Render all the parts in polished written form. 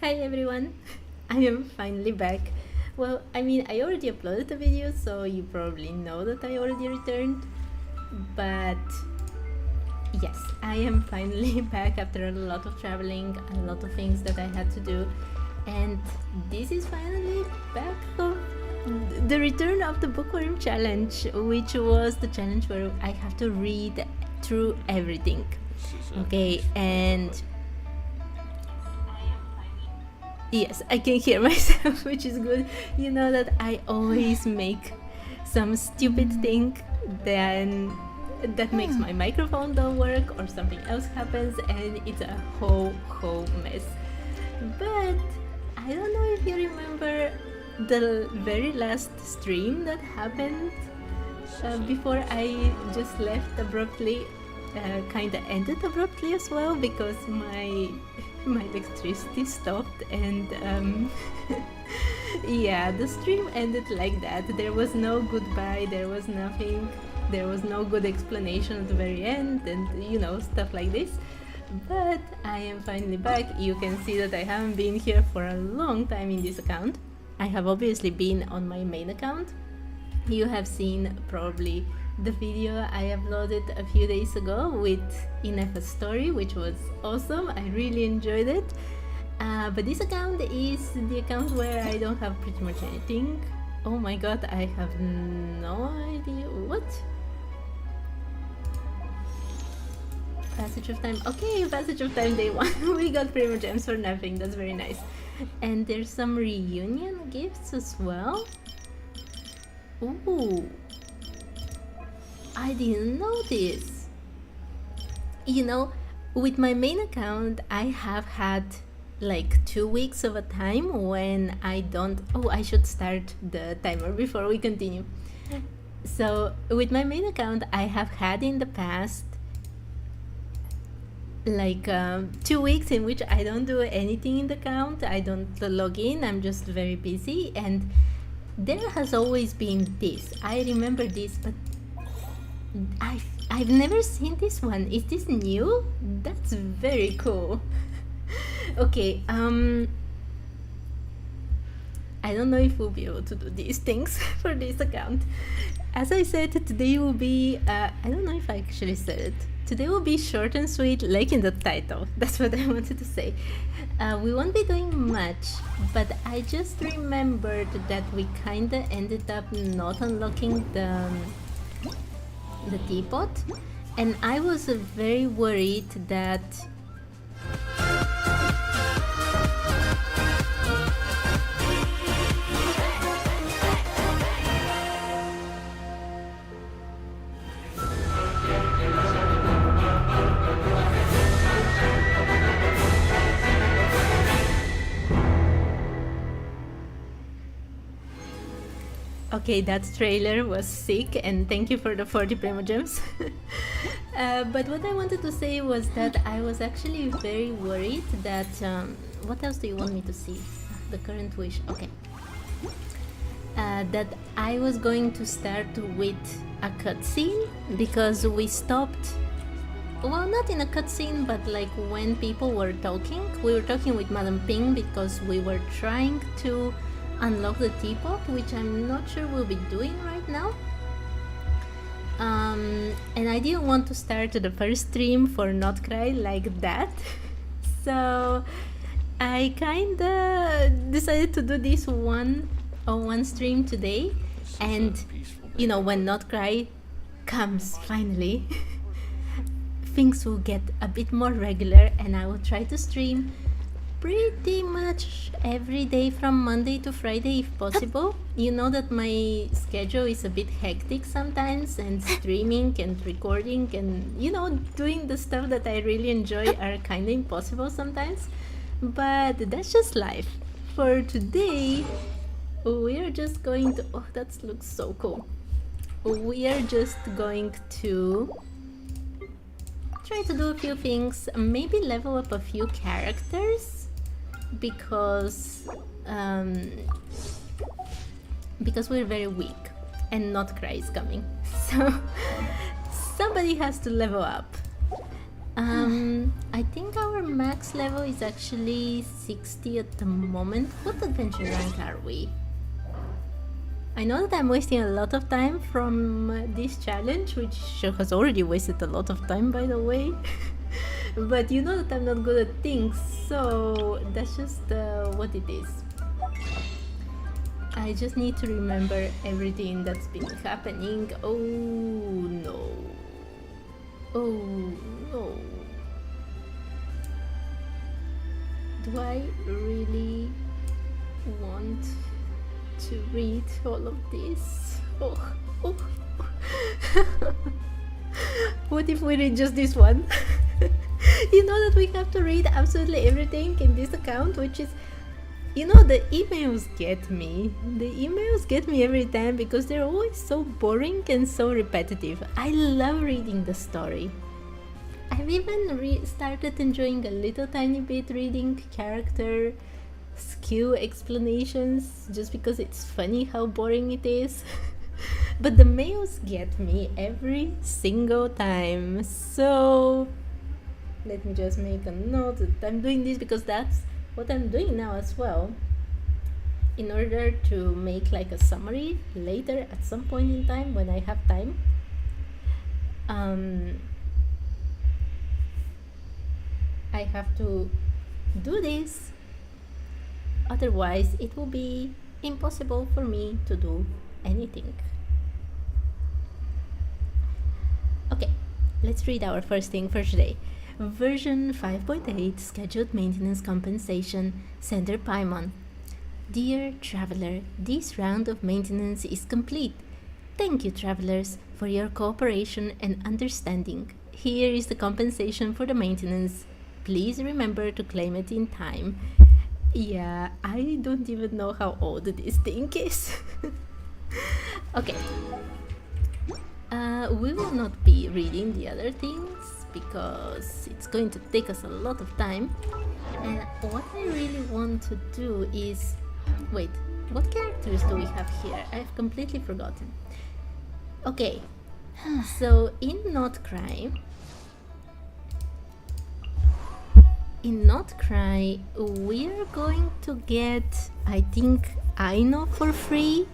Hi everyone, I am finally back. Well, I mean, I already uploaded the video, so you probably know that I already returned. But yes, I am finally back after a lot of traveling, a lot of things that I had to do. And this is finally back of the return of the Bookworm challenge, which was the challenge where I have to read through everything. Okay, and yes, I can hear myself, which is good. You know that I always make some stupid thing, then that makes my microphone don't work or something else happens and it's a whole mess. But I don't know if you remember the very last stream that happened before I just left abruptly, kinda ended abruptly as well because my electricity stopped and yeah, the stream ended like that. There was no goodbye, there was nothing, there was no good explanation at the very end, and you know, stuff like this. But I am finally back. You can see that I haven't been here for a long time in this account. I have obviously been on my main account. You have seen probably the video I uploaded a few days ago with Inefa's story, which was awesome. I really enjoyed it. But this account is the account where I don't have pretty much anything. Oh my god, I have no idea. What? Passage of time. Okay, passage of time day 1. We got primo gems for nothing. That's very nice. And there's some reunion gifts as well. Ooh, I didn't know this. You know, with my main account, I have had like 2 weeks of a time when I don't... Oh, I should start the timer before we continue. So, with my main account, I have had in the past like 2 weeks in which I don't do anything in the account. I don't log in, I'm just very busy, and there has always been this. I remember this, but I've never seen this one. Is this new? That's very cool. Okay, I don't know if we'll be able to do these things for this account. As I said, today will be, I don't know if I actually said it. Today will be short and sweet, like in the title. That's what I wanted to say. We won't be doing much, but I just remembered that we kinda ended up not unlocking the teapot, and I was very worried that okay, that trailer was sick, and thank you for the 40 primo gems. But what I wanted to say was that I was actually very worried that... what else do you want me to see? The current wish, okay. That I was going to start with a cutscene because we stopped... Well, not in a cutscene, but like when people were talking. We were talking with Madam Ping because we were trying to unlock the teapot, which I'm not sure we'll be doing right now. And I didn't want to start the first stream for Nod-Krai like that. So I kinda decided to do this one stream today. And you know, when Nod-Krai comes finally, things will get a bit more regular, and I will try to stream pretty much every day from Monday to Friday if possible. You know that my schedule is a bit hectic sometimes, and streaming and recording and, you know, doing the stuff that I really enjoy are kind of impossible sometimes. But that's just life. For today, we are just going to... Oh, that looks so cool. We are just going to try to do a few things, maybe level up a few characters, because we're very weak and Nod-Krai is coming, so somebody has to level up. I think our max level is actually 60 at the moment. What adventure rank are we? I know that I'm wasting a lot of time from this challenge, which has already wasted a lot of time, by the way. But you know that I'm not good at things, so that's just what it is. I just need to remember everything that's been happening. Oh no. Oh no. Do I really want to read all of this? Oh. What if we read just this one? You know that we have to read absolutely everything in this account, which is, you know, the emails get me. The emails get me every time because they're always so boring and so repetitive. I love reading the story. I've even started enjoying a little tiny bit reading character skill explanations just because it's funny how boring it is. But the mails get me every single time. So let me just make a note that I'm doing this because that's what I'm doing now as well, in order to make like a summary later at some point in time when I have time. I have to do this, otherwise it will be impossible for me to do anything. Okay, let's read our first thing for today. Version 5.8 Scheduled Maintenance Compensation, Sender Paimon. Dear Traveler, this round of maintenance is complete. Thank you, travelers, for your cooperation and understanding. Here is the compensation for the maintenance. Please remember to claim it in time. Yeah, I don't even know how old this thing is. Okay. We will not be reading the other things because it's going to take us a lot of time. And what I really want to do is... Wait, what characters do we have here? I've completely forgotten. Okay, so in Nod-Krai, we're going to get, I think, Aino for free.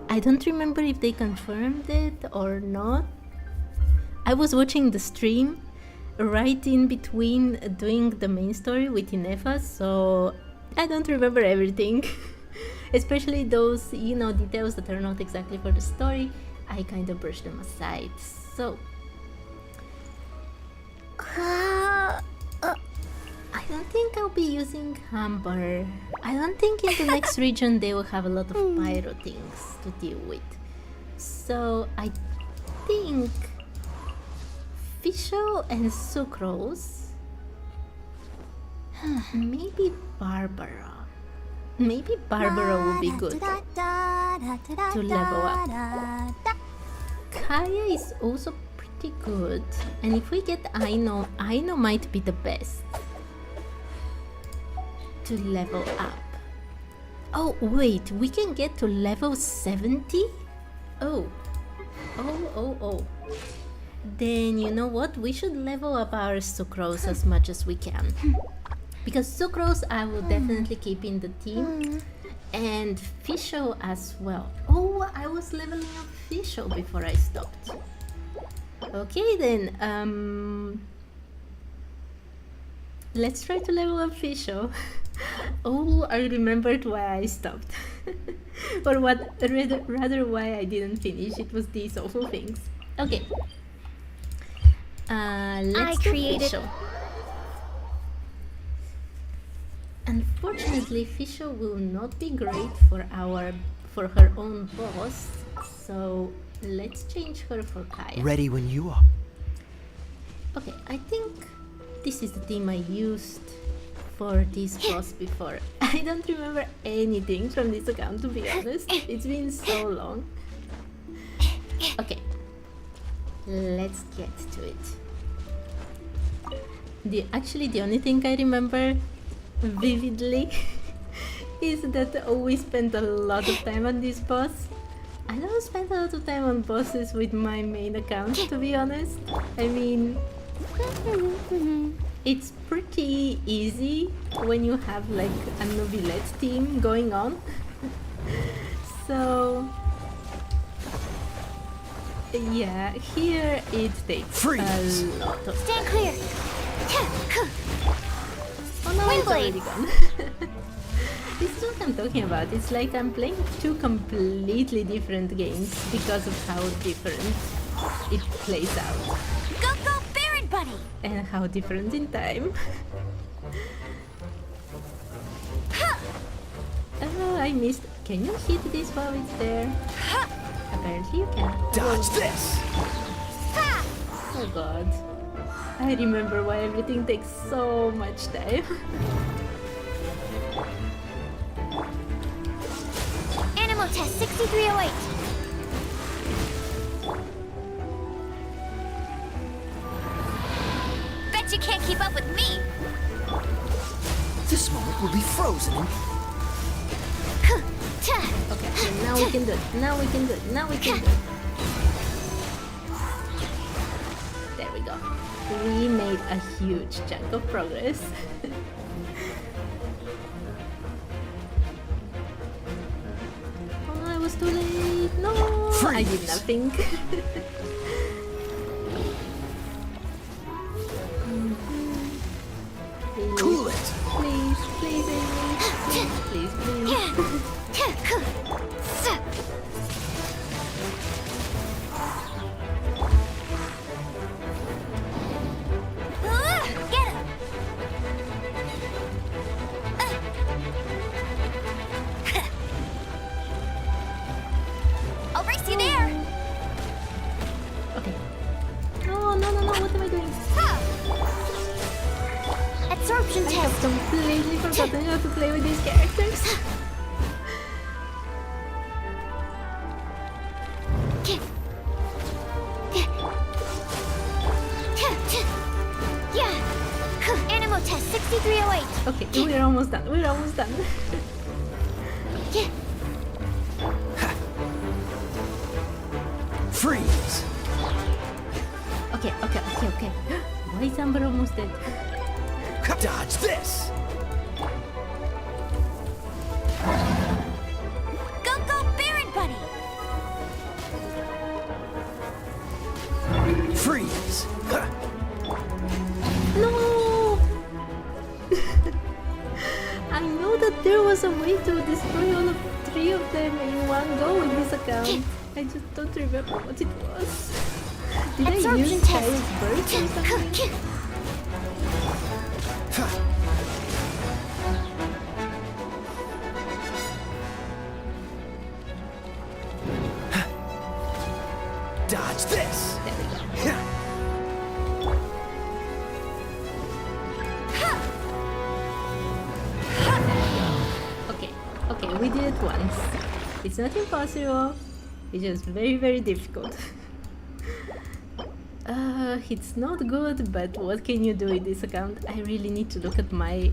I don't remember if they confirmed it or not. I was watching the stream right in between doing the main story with Inefa, so I don't remember everything. Especially those, you know, details that are not exactly for the story. I kind of brush them aside. So I don't think I'll be using Amber. I don't think in the next region they will have a lot of pyro things to deal with. So I think Fischl and Sucrose. Maybe Barbara. Maybe Barbara will be good to level up. Kaya is also pretty good. And if we get Aino, Aino might be the best to level up. Oh wait, we can get to level 70? Oh. Then you know what? We should level up our Sucrose as much as we can. Because Sucrose I will definitely keep in the team. And Fischl as well. Oh, I was leveling up Fischl before I stopped. Okay then, let's try to level up Fischl. Oh, I remembered why I stopped. Or what, rather why I didn't finish. It was these awful things. Okay. Let's do Fischl. Unfortunately, Fischl will not be great for her own boss, so let's change her for Kaya. Ready when you are. Okay, I think this is the team I used for this boss before. I don't remember anything from this account, to be honest. It's been so long. Okay, let's get to it. Actually, the only thing I remember vividly is that I always spent a lot of time on this boss. I don't spend a lot of time on bosses with my main account, to be honest. I mean, It's pretty easy when you have like a novelette team going on. So yeah, here it takes a lot of Stand clear. Oh no, it's Windblade. already gone. This is what I'm talking about. It's like I'm playing two completely different games because of how different it plays out. Go, go, Baron Bunny! And how different in time. Oh, I missed. Can you hit this while it's there? Apparently you can. Dodge this! Oh god. I remember why everything takes so much time. Animal test 6308. Bet you can't keep up with me. This moment will be frozen in... Okay, so now we can do it. Now we can do it. Now we can do it. There we go. We made a huge chunk of progress. Oh, I was too late. No, I did Freeze. nothing. Please, Cool it! please, please, Amy. Please, please. Get him! I'll race you there! Okay. No, no, no, no. What am I doing? Absorption I have test! completely forgotten how to play with these characters. Yeah! Animal test 6308. Okay, we're almost done. We're almost done. Freeze! Okay, okay, okay, okay. Why is Amber almost dead? Dodge this! Go, go, Baron Bunny! Freeze! No! I know that there was a way to destroy all of three of them in one go in this account. I just don't remember what it was. Did I Absorption use test. Kaya's burst or something? Dodge this! There we go. Okay, okay, we did it once. It's not impossible. It's just very, very difficult. It's not good, but what can you do with this account? I really need to look at my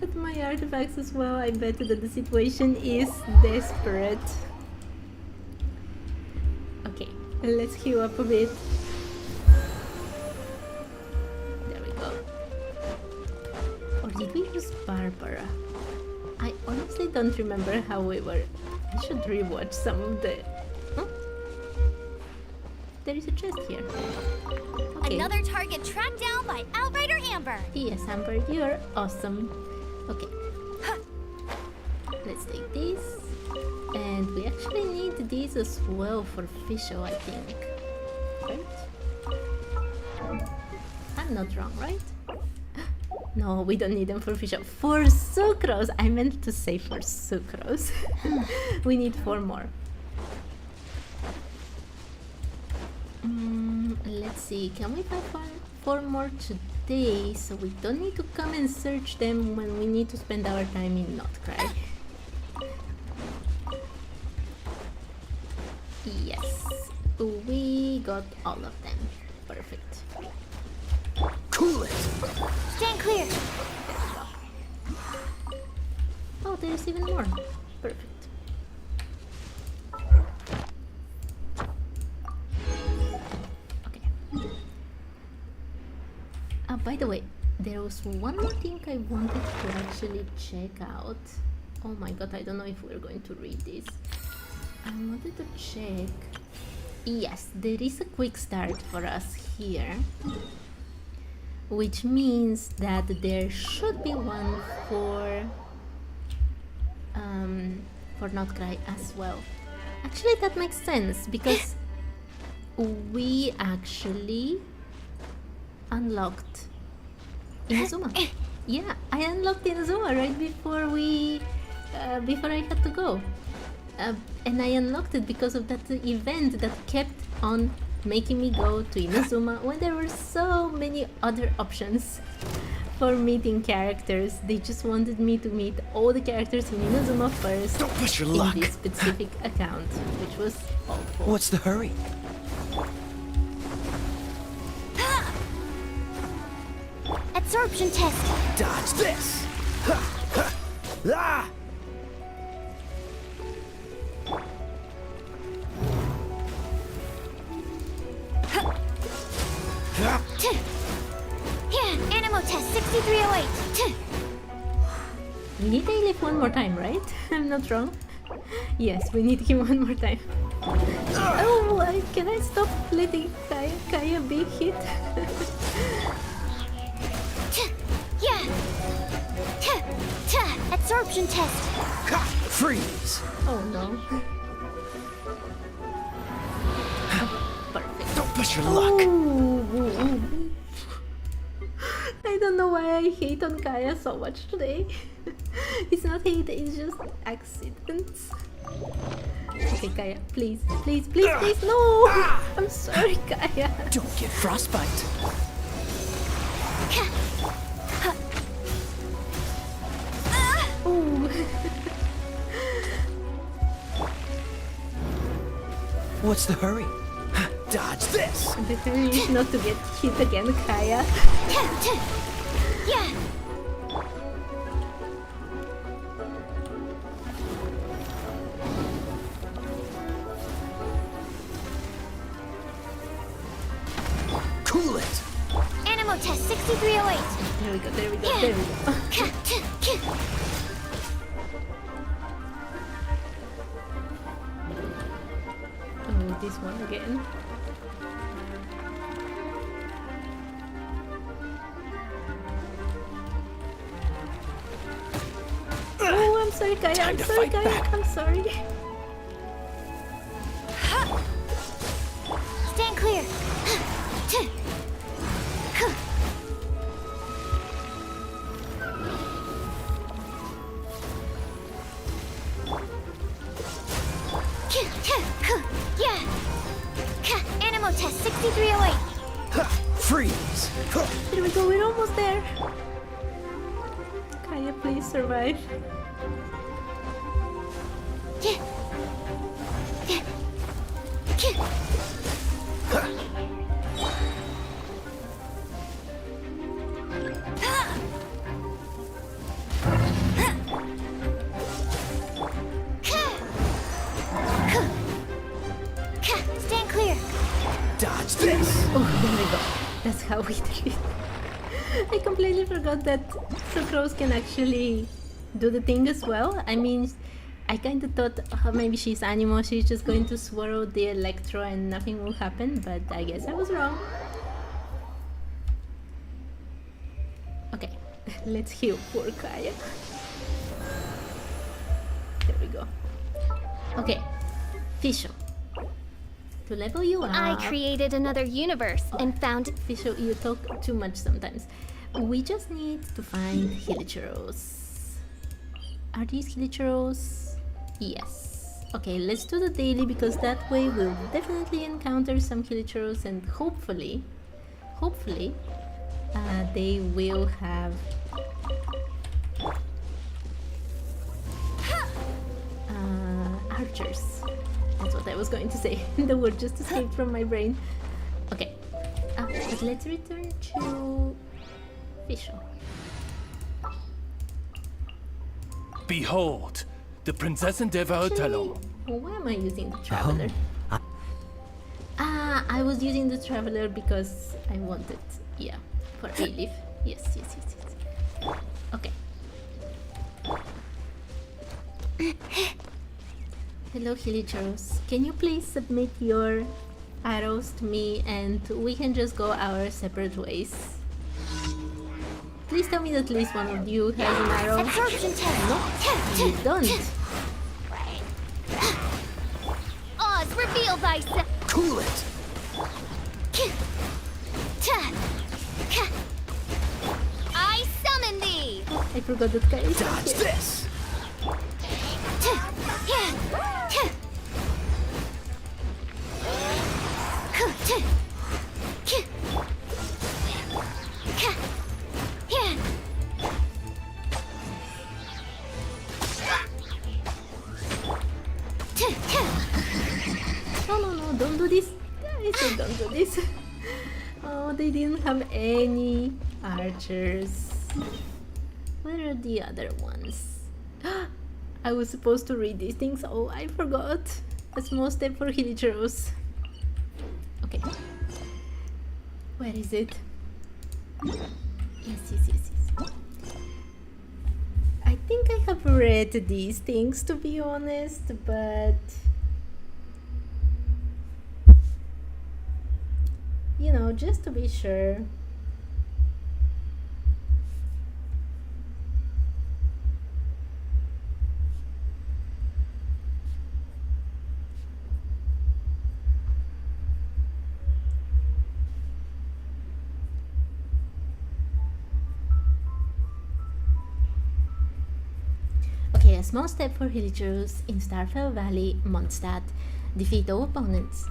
at my artifacts as well. I bet that the situation is desperate. Okay, let's heal up a bit. There we go. Or did we use Barbara? I honestly don't remember how we were. I should rewatch some of the... Huh? There is a chest here. Okay. Another target tracked down by Outrider Amber. Yes, Amber, you're awesome. Okay. Let's take this. And we actually need these as well for Fisho, I think. Right? I'm not wrong, right? No, we don't need them for Fisho. For Sucrose! I meant to say for Sucrose. We need 4 more. Let's see, can we buy 4 more today so we don't need to come and search them when we need to spend our time in Nod-Krai? Yes, we got all of them. Perfect. Cool it! Stand clear. Oh, there's even more. Perfect. Okay. By the way, there was one more thing I wanted to actually check out. Oh my god, I don't know if we're going to read this. I wanted to check. Yes, there is a quick start for us here, which means that there should be one for Nod-Krai as well. Actually, that makes sense because we actually unlocked Inazuma. Yeah, I unlocked Inazuma right before before I had to go. And I unlocked it because of that event that kept on making me go to Inazuma when there were so many other options for meeting characters. They just wanted me to meet all the characters in Inazuma first. Don't push your in luck. this specific account, which was awful. What's the hurry? Absorption test. Dodge this! Ha, ha, ah! Ha, Yeah, Animo test 6308. We need Aleph one more time, right? I'm not wrong. Yes, we need him one more time. Oh, can I stop letting Kaya be hit? Yeah. Absorption test. ha, freeze! Oh no. Perfect. Don't push your luck. Ooh. I don't know why I hate on Kaya so much today. It's not hate, it's just accidents. Okay, Kaya, please, please, please, please, no! I'm sorry, Kaya. Don't get frostbite. Ooh. What's the hurry? Ha, dodge this! The hurry is not to get hit again, Kaya. Yeah. Cool it! Animo test 6308. There we go, there we go, there we go. Oh, this one again. Oh, I'm sorry, Kaya. Time I'm to sorry, fight Kaya. back. I'm sorry. Stand clear. Yeah. Animo test 6308. Ha, freeze! Ha, Here we go, we're almost there. Kaya, please survive. Stand clear. dodge this! Oh, there we go. That's how we did it. I completely forgot that Sucrose can actually do the thing as well. I mean, I kind of thought maybe she's Animo, she's just going to swirl the Electro and nothing will happen, but I guess I was wrong. Okay, let's heal poor Kaya. There we go. Okay, Fisho. To level you up... I created another universe and found Fisho, you talk too much sometimes. We just need to find Hilichurros. Are these Hilichurros? Yes. Okay, let's do the daily because that way we'll definitely encounter some Hilichurros and hopefully they will have archers. That's what I was going to say. The word just escaped from my brain. Okay. But let's return to Fisho. Behold, the Prinzessin der Verurteilung. Why am I using the Traveler? I was using the Traveler because I wanted, yeah. For a leaf. Yes, yes, yes, yes. Okay. Hello, Hilichurus. Can you please submit your arrows to me and we can just go our separate ways? Please tell me that at least one of you has an arrow. Absorption test. No, you don't. Oz, reveal thyself. Cool it. I summon thee. I forgot that guy is Dodge here. this. No, no, no, don't do this. I said don't do this. Oh, they didn't have any archers. Where are the other ones? I was supposed to read these things. Oh, I forgot. A small step for Hilichurus. Okay. Where is it? Yes, yes, yes, yes. I think I have read these things, to be honest, but you know, just to be sure. Okay, a small step for Hilichurus in Starfell Valley, Mondstadt. Defeat all opponents.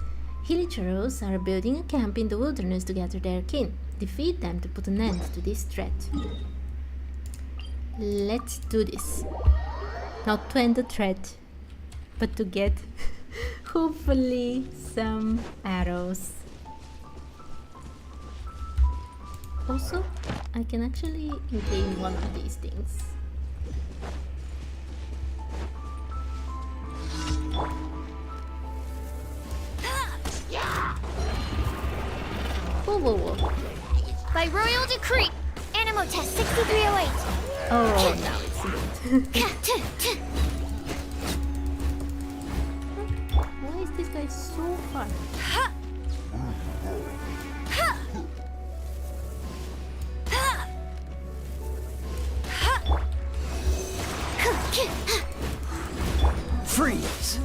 Hilichurus are building a camp in the wilderness to gather their kin. Defeat them to put an end to this threat. Let's do this. Not to end the threat, but to get hopefully some arrows. Also, I can actually gain one of these things. Whoa, whoa, whoa. By royal decree, Animo test 6308. Oh, now it's good. Why is this guy so far? Freeze.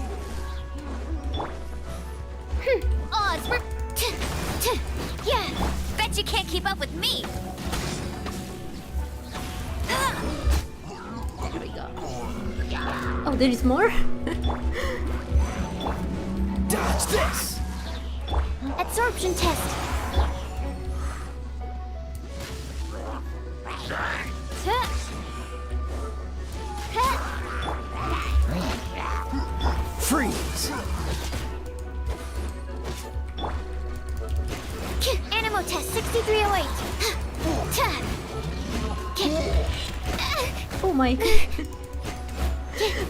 Oz, yeah. Bet you can't keep up with me. Here we go. Oh, there is more? Dodge this. Absorption test. Freeze. Animo test 6308. Oh my.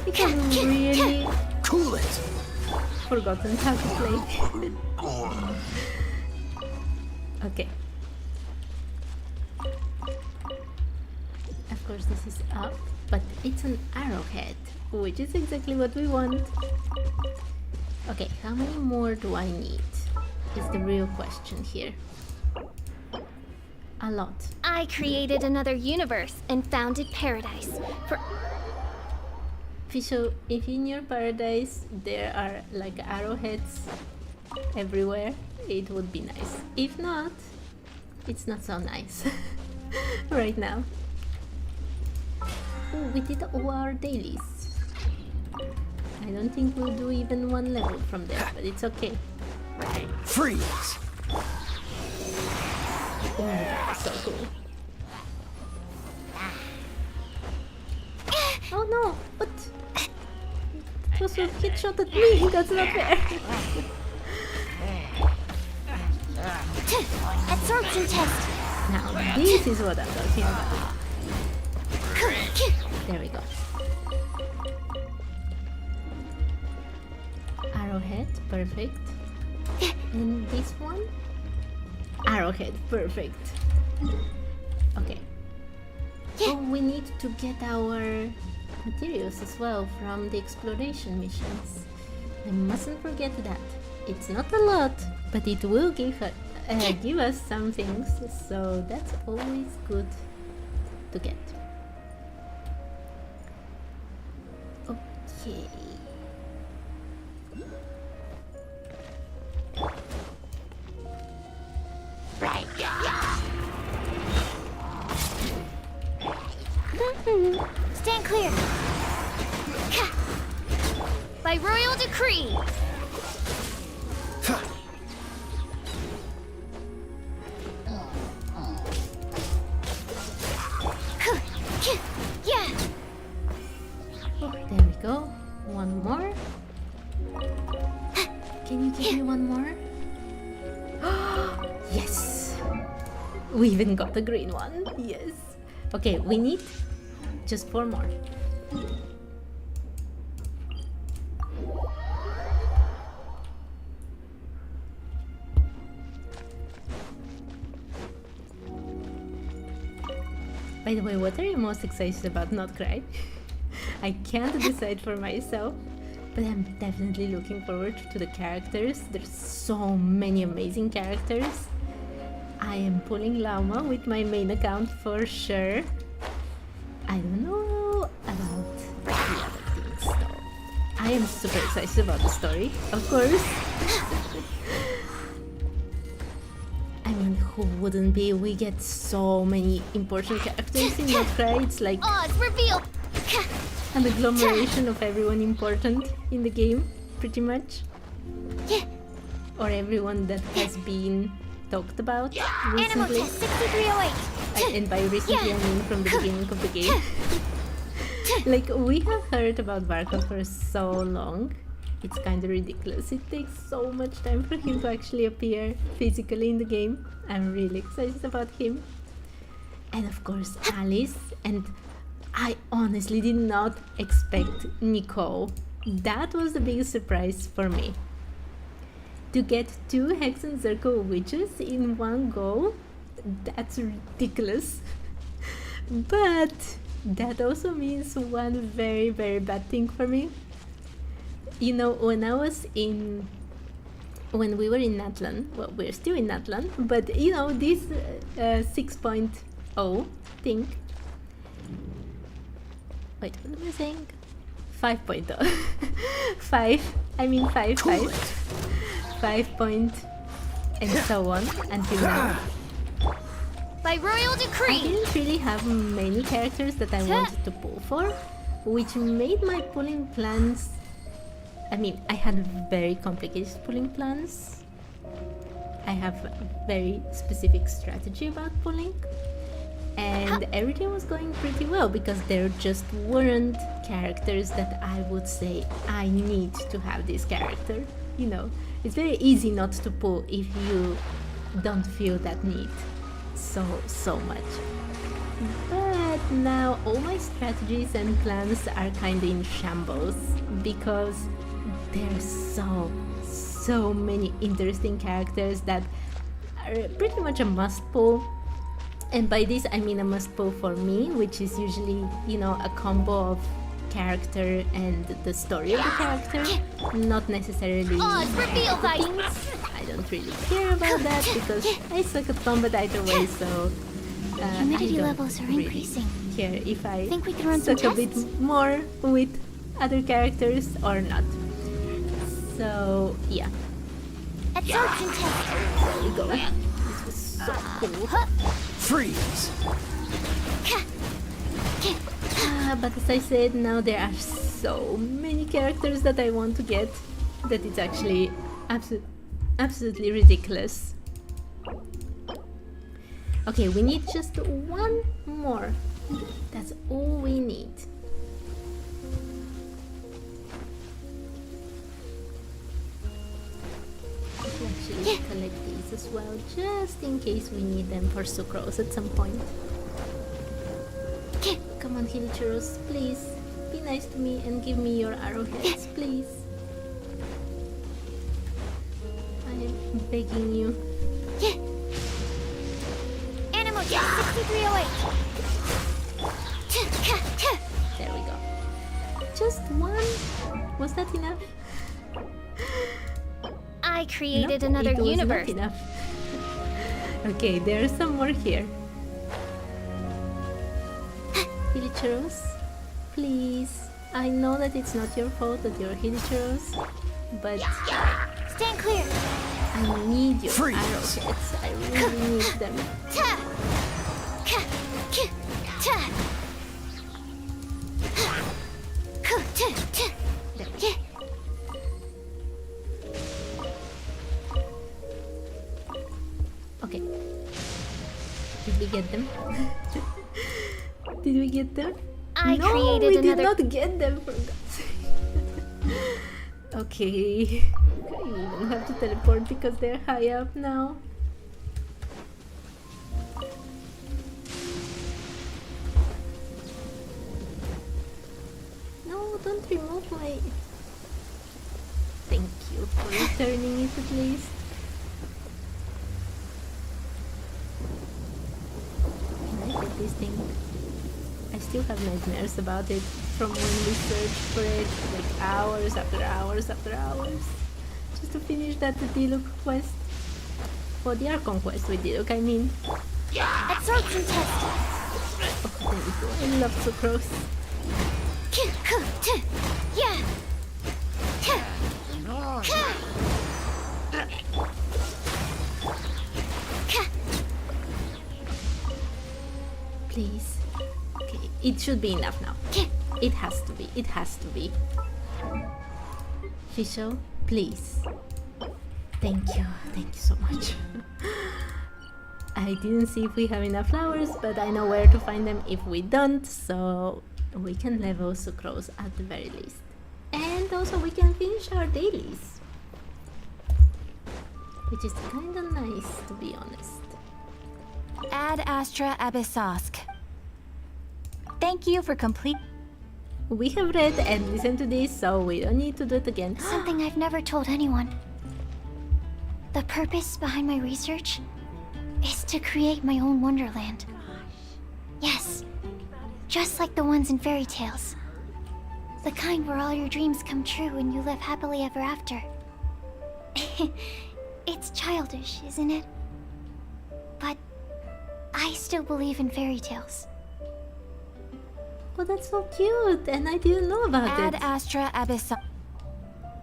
We can really Cool it. forgotten how to play. Okay. Of course this is up, but it's an arrowhead, which is exactly what we want. Okay, how many more do I need? Is the real question here. A lot. I created another universe and founded paradise for So if in your paradise there are like arrowheads everywhere, it would be nice. If not, it's not so nice right now. Oh, we did all our dailies. I don't think we'll do even one level from there, but it's okay. Freeze. Oh, that was so cool. Oh no, what? It was a hit shot at me, that's not fair. absorption test. Now this is what I'm talking about. There we go. Arrowhead, perfect. And this one? Arrowhead, perfect. Okay. Oh, we need to get our materials as well from the exploration missions. I mustn't forget that. It's not a lot, but it will give us some things, so that's always good to get. Okay. Stand clear. By royal decree. Yeah. Oh, there we go. One more. Can you give me one more? Yes! We even got the green one. Yes. Okay, we need just 4 more. By the way, what are you most excited about Nod-Krai? I can't decide for myself, but I'm definitely looking forward to the characters. There's so many amazing characters. I am pulling Llama with my main account for sure. I don't know about the other things though. I am super excited about the story, of course. I mean, who wouldn't be? We get so many important characters in Nod-Krai. It's like Odds revealed. an agglomeration of everyone important in the game, pretty much. Or everyone that has been talked about Animal recently. test 6308. And by recently I mean from the beginning of the game. Like, we have heard about Barkov for so long. It's kind of ridiculous. It takes so much time for him to actually appear physically in the game. I'm really excited about him. And of course Alice. And I honestly did not expect Nicole. That was the biggest surprise for me. To get 2 Hex and Zirco witches in one go, that's ridiculous. But that also means one very, very bad thing for me. You know, when we were in Natlan, well, we're still in Natlan, but you know, this 6.0 thing. Wait, what am I saying? 5.0. 5, I mean 5, 5 point, and so on until now. By royal I decree. didn't really have many characters that I wanted to pull for, which made my pulling plans. I mean, I had very complicated pulling plans. I have a very specific strategy about pulling, and everything was going pretty well because there just weren't characters that I would say I need to have this character. You know, it's very easy not to pull if you don't feel that need so much. But now all my strategies and plans are kinda in shambles because there's so many interesting characters that are pretty much a must pull. And by this I mean a must pull for me, which is usually, you know, a combo of character and the story of the character, not necessarily Odds revealed by things. I don't really care about that because I suck at combat either way, so Humidity I don't levels are really increasing. care if I Think we can run some suck a bit tests? more with other characters or not. So yeah, Absorption test. there we go. This was so cool. Freeze! But as I said, now there are so many characters that I want to get that it's actually absolutely ridiculous. Okay, we need just one more. That's all we need. Let's actually collect these as well, just in case we need them for sucrose at some point. Come on, Hilichurus, please. Be nice to me and give me your arrowheads, please. I am begging you. Animal 6308. There we go. Just one? Was that enough? I created No, another it was universe. not enough. Okay, there's some more here. Hilichurros, please. I know that it's not your fault that you're Hilichurros, but Stand clear. I need your Freeze. arrowheads. I really need them. Ta. Ka. Ki. Ta. Ku. Ta. Ta. There. Ki. Okay. Did we get them? Did we get them? I No, created we another. did not get them, for God's sake. Okay. I even have to teleport because they're high up now. No, don't remove my... Thank you for returning it at least. Can I get this thing? I still have nightmares about it from when we searched for it, like hours after hours after hours, just to finish that Diluc quest. For the Archon quest with Diluc, I mean. Absorption test. Oh, there we go. I love sucrose. Ki. Ku. Ta. Yeah. Ta. Ka. Ka. Please. Okay, it should be enough now. Ki. It has to be. It has to be. Fisho, please. Thank you. Thank you so much. I didn't see if we have enough flowers, but I know where to find them if we don't, so we can level sucrose at the very least. And also we can finish our dailies. Which is kinda nice, to be honest. Ad Astra Abyssosk. Thank you for complete. We have read and listened to this, so we don't need to do it again. Something I've never told anyone. The purpose behind my research is to create my own wonderland. Yes, just like the ones in fairy tales. The kind where all your dreams come true and you live happily ever after. It's childish, isn't it? But I still believe in fairy tales. Oh, that's so cute, and I didn't know about Ad it. Astra Abyssosk.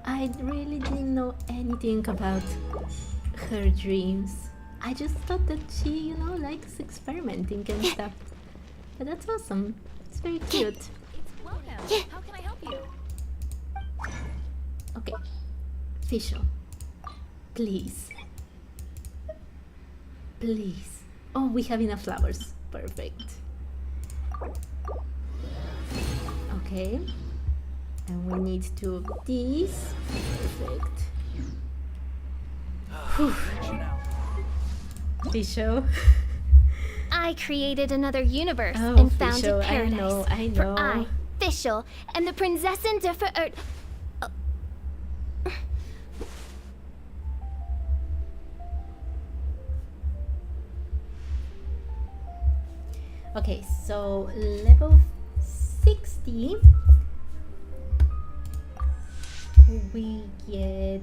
I really didn't know anything about her dreams. I just thought that she, you know, likes experimenting and stuff. But that's awesome. It's very cute. How can I help you? Okay. Fisho. Please. Please. Oh, we have enough flowers. Perfect. Okay. And we need two of these. Perfect. Whew. Fisho. I created another universe Oh, and founded Fisho, paradise. I know. For I, Fischl, and the Prinzessin de Okay, so level 60 we get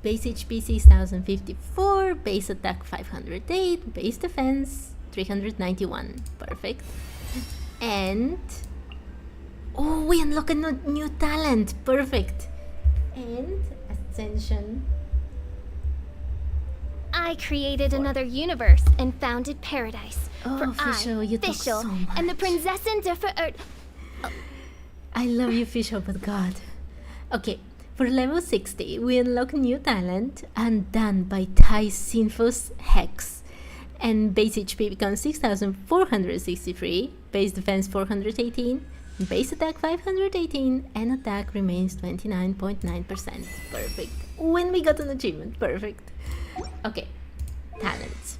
base HP 6054, base attack 508, base defense 391. Perfect. And oh, we unlock a new talent. Perfect. And ascension. I created another universe and founded paradise. Oh, For Fischl, I, you talk Fischl, so and the much. Prinzessin de I love you, Fisho, but God. Okay, for level 60, we unlock new talent, Undone by Tai Sinfos Hex. And base HP becomes 6463, base defense 418, base attack 518, and attack remains 29.9%. Perfect. When we got an achievement, perfect. Okay, talents.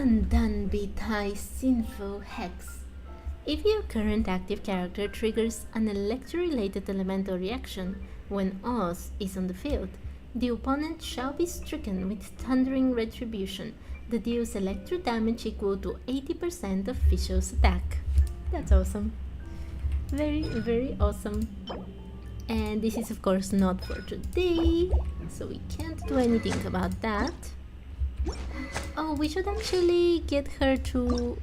Undone Betai Sinful Hex. If your current active character triggers an electro-related elemental reaction when Oz is on the field, the opponent shall be stricken with Thundering Retribution that deals electro damage equal to 80% of Fischl's attack. That's awesome. Very, very awesome. And this is of course not for today, so we can't do anything about that. Oh, we should actually get her to...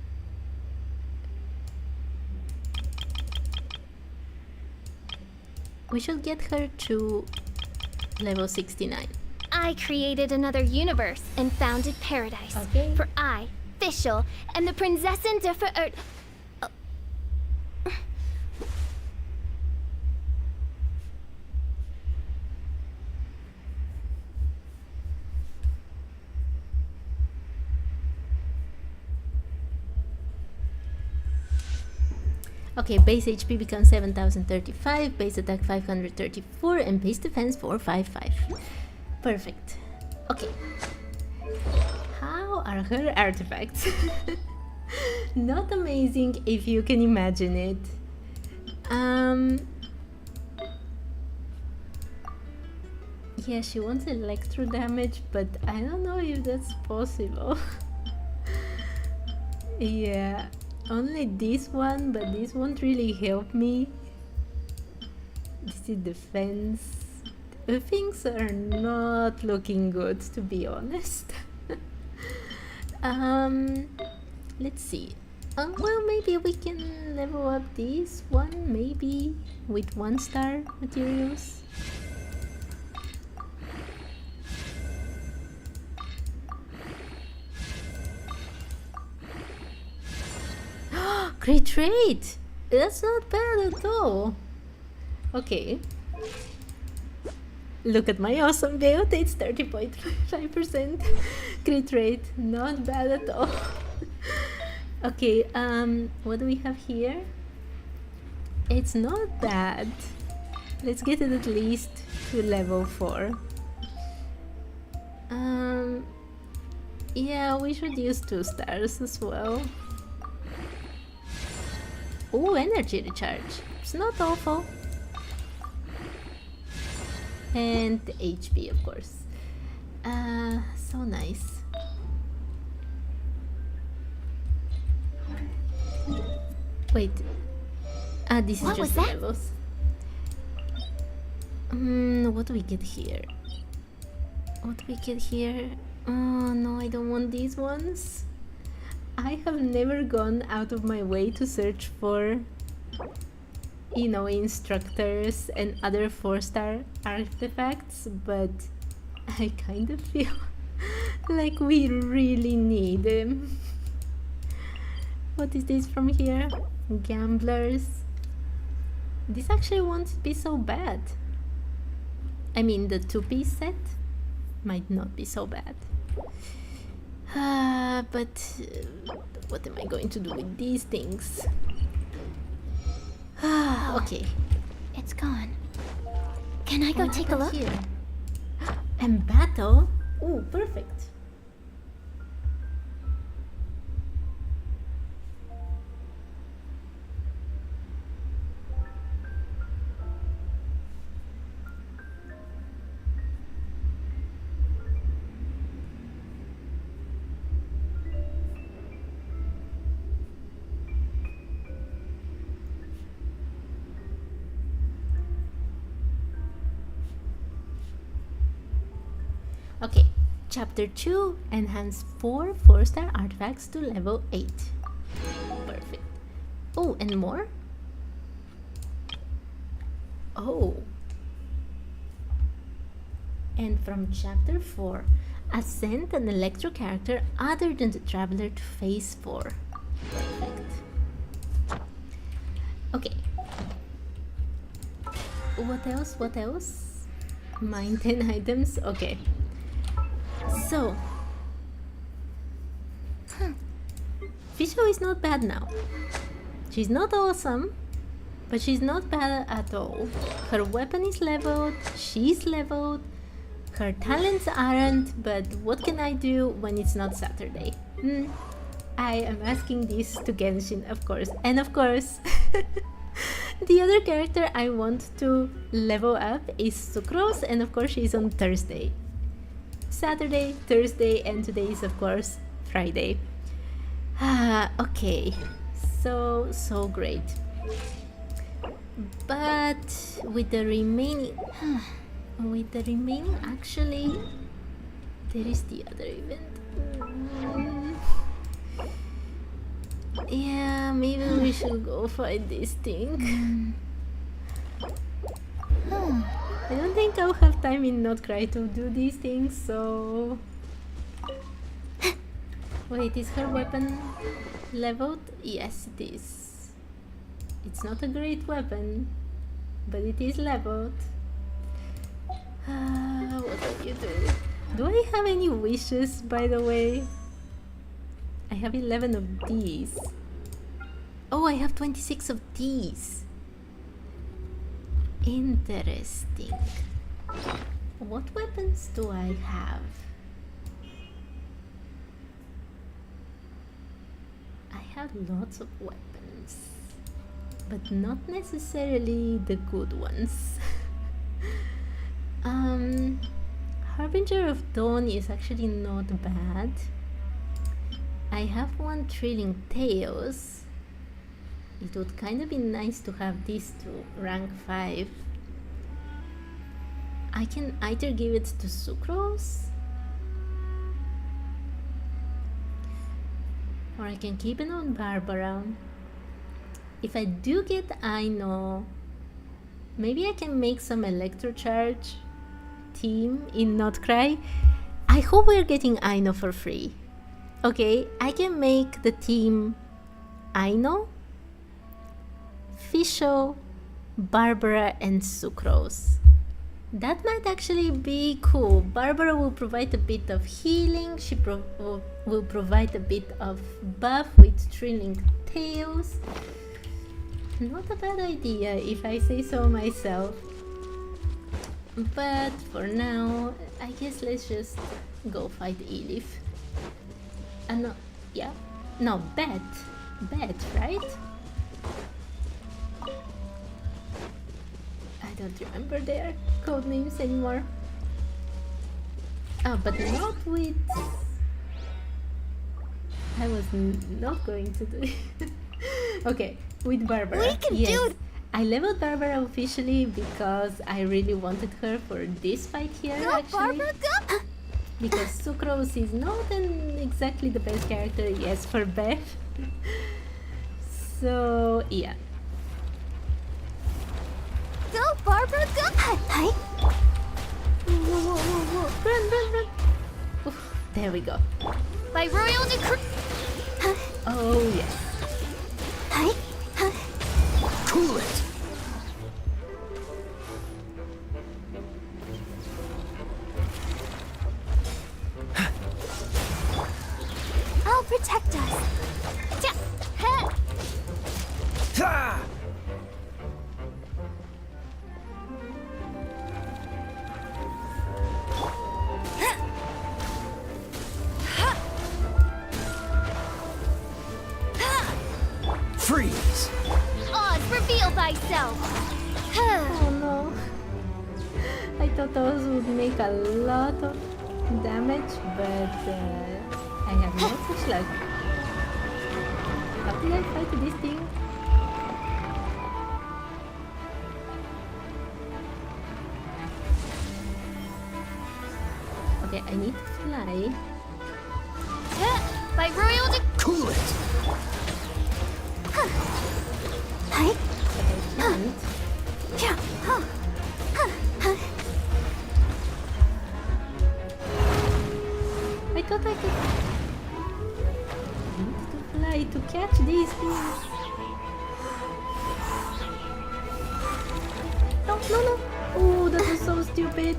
We should get her to level 69. I created another universe and founded paradise. Okay. For I, Fischl, and the Prinzessin de Okay, base HP becomes 7035, base attack 534, and base defense 455. Perfect. Okay. How are her artifacts? Not amazing if you can imagine it. Yeah, she wants electro damage, but I don't know if that's possible. Yeah. Only this one, but this won't really help me. This is defense. Things are not looking good, to be honest. Let's see. Well, maybe we can level up this one, maybe with 1-star materials. Great rate! That's not bad at all. Okay. Look at my awesome build, it's 30.5%. Crit rate, not bad at all. Okay, what do we have here? It's not bad. Let's get it at least to level 4. Yeah, we should use 2 stars as well. Oh, energy recharge. It's not awful. And the HP, of course. So nice. Wait. This is What just was the that? levels. What do we get here? What do we get here? Oh no, I don't want these ones. I have never gone out of my way to search for, you know, instructors and other 4-star artifacts, but I kind of feel like we really need them. What is this from here? Gamblers. This actually won't be so bad. I mean, the 2-piece set might not be so bad. But what am I going to do with these things? Okay. It's gone. Can I go What take a happened look? here? And battle? Oh, perfect. Okay, chapter 2, enhance 4 4-star artifacts to level 8. Perfect. Oh, and more? Oh. And from chapter 4, ascend an electro character other than the traveler to phase 4. Perfect. Okay. What else? What else? Mine 10 items? Okay. So, Fischl is not bad now. She's not awesome, but she's not bad at all. Her weapon is leveled, she's leveled, her talents aren't, but what can I do when it's not Saturday? I am asking this to Genshin, of course. And of course, the other character I want to level up is Sucrose, and of course she's on Thursday. Saturday, Thursday, and today is of course Friday. Okay, so great. But with the remaining, actually, there is the other event. Yeah, maybe we should go fight this thing. I don't think I'll have time in Nod-Krai to do these things, so... Wait, is her weapon leveled? Yes, it is. It's not a great weapon, but it is leveled. What are you doing? Do I have any wishes, by the way? I have 11 of these. Oh, I have 26 of these. Interesting. What weapons do I have? I have lots of weapons, but not necessarily the good ones. Harbinger of Dawn is actually not bad. I have one Trailing Tales. It would kind of be nice to have these two, rank 5. I can either give it to Sucrose, or I can keep it on Barbara. If I do get Aino, maybe I can make some Electrocharge team in Nod-Krai. I hope we're getting Aino for free. Okay, I can make the team Aino, Fisho, Barbara, and Sucrose. That might actually be cool. Barbara will provide a bit of healing. She will provide a bit of buff with Trailing Tales. Not a bad idea if I say so myself. But for now, I guess let's just go fight Elif. No, yeah, no, Beth, right? I don't remember their code names anymore. But not with... I was not going to do it. Okay, with Barbara. We can yes. do it. I leveled Barbara officially because I really wanted her for this fight here, Go, actually. Barbara, go! Because Sucrose is not exactly the best character, yes, for Beth. So, yeah. Go, Barbara, go! Hi. Whoa. Run. Oof, there we go. By royal decree. Oh, yes. Hi. Cool it! I'll protect us. Ha! Freeze! Oz, reveal thyself. Oh no. I thought those would make a lot of damage, but I have no such luck. How did I fight this thing? Okay, I need to fly. By royal Cool it! Hi. But I can't. I thought I could... I need to fly to catch these things. No. Oh, that was so stupid.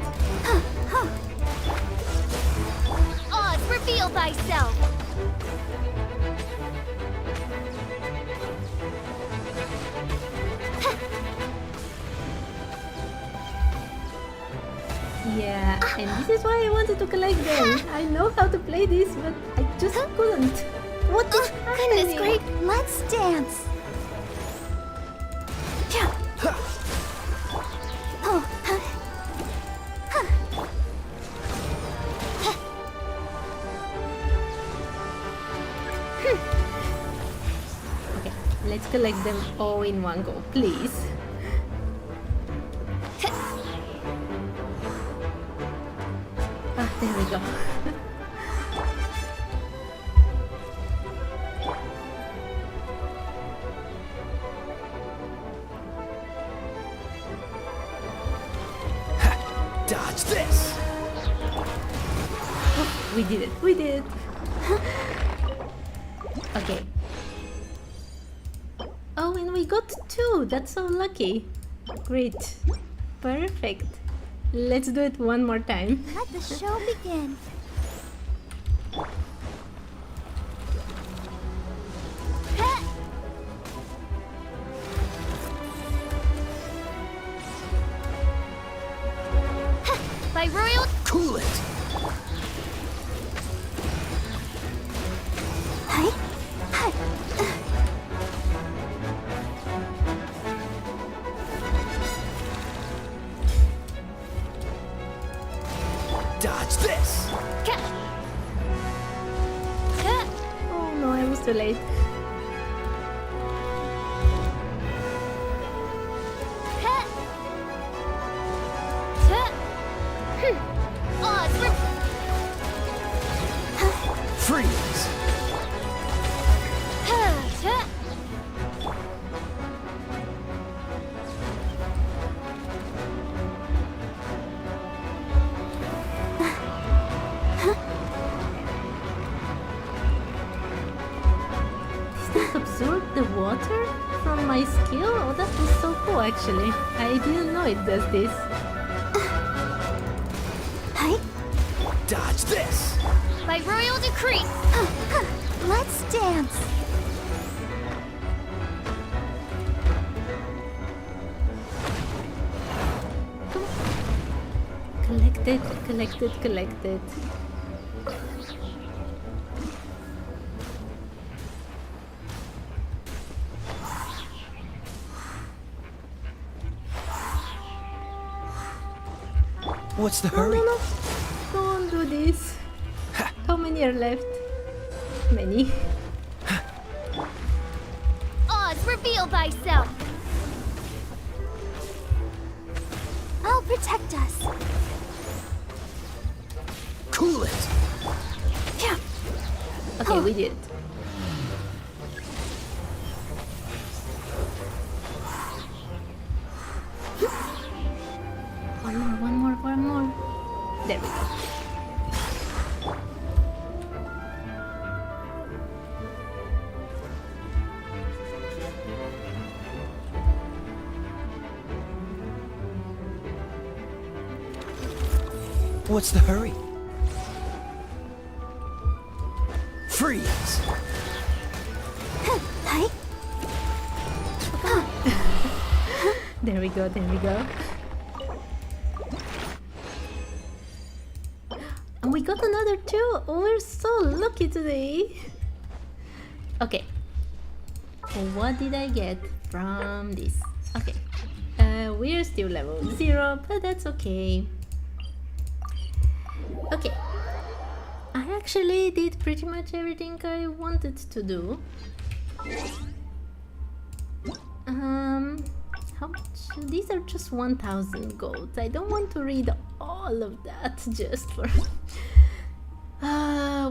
Oz, reveal thyself. Yeah, and this is why I wanted to collect them. I know how to play this, but I just couldn't. What is Goodness happening? great, let's dance. Yeah. Oh, Okay, let's collect them all in one go, please. Ah, there we go. Dodge this! We did it, we did it. Okay. Oh, and we got 2. That's so lucky. Great. Perfect. Let's do it one more time. let the show begin. By royal. Cool it! Hi. Hi. Dodge this! Oh no, I was too late. Freeze! Does this absorb the water from my skill? Oh, that is so cool actually. I didn't know it does this. Hi. Dodge this! By royal decree. Let's dance. Collect it, collect it, collect it. What's the No, hurry? no, no. Don't do this. How many are left? Many. Oz, reveal thyself. I'll protect us. Cool it! Yeah. Okay, we did it. One more, one more, one more. There we go. What's the hurry? Freeze! Hi. There we go, there we go. And we got another 2. Oh, we're so lucky today. Okay. What did I get from this? Okay. We're still level 0, but that's okay. Okay. I actually did pretty much everything I wanted to do. How much? These are just 1000 gold. I don't want to read all of that just for...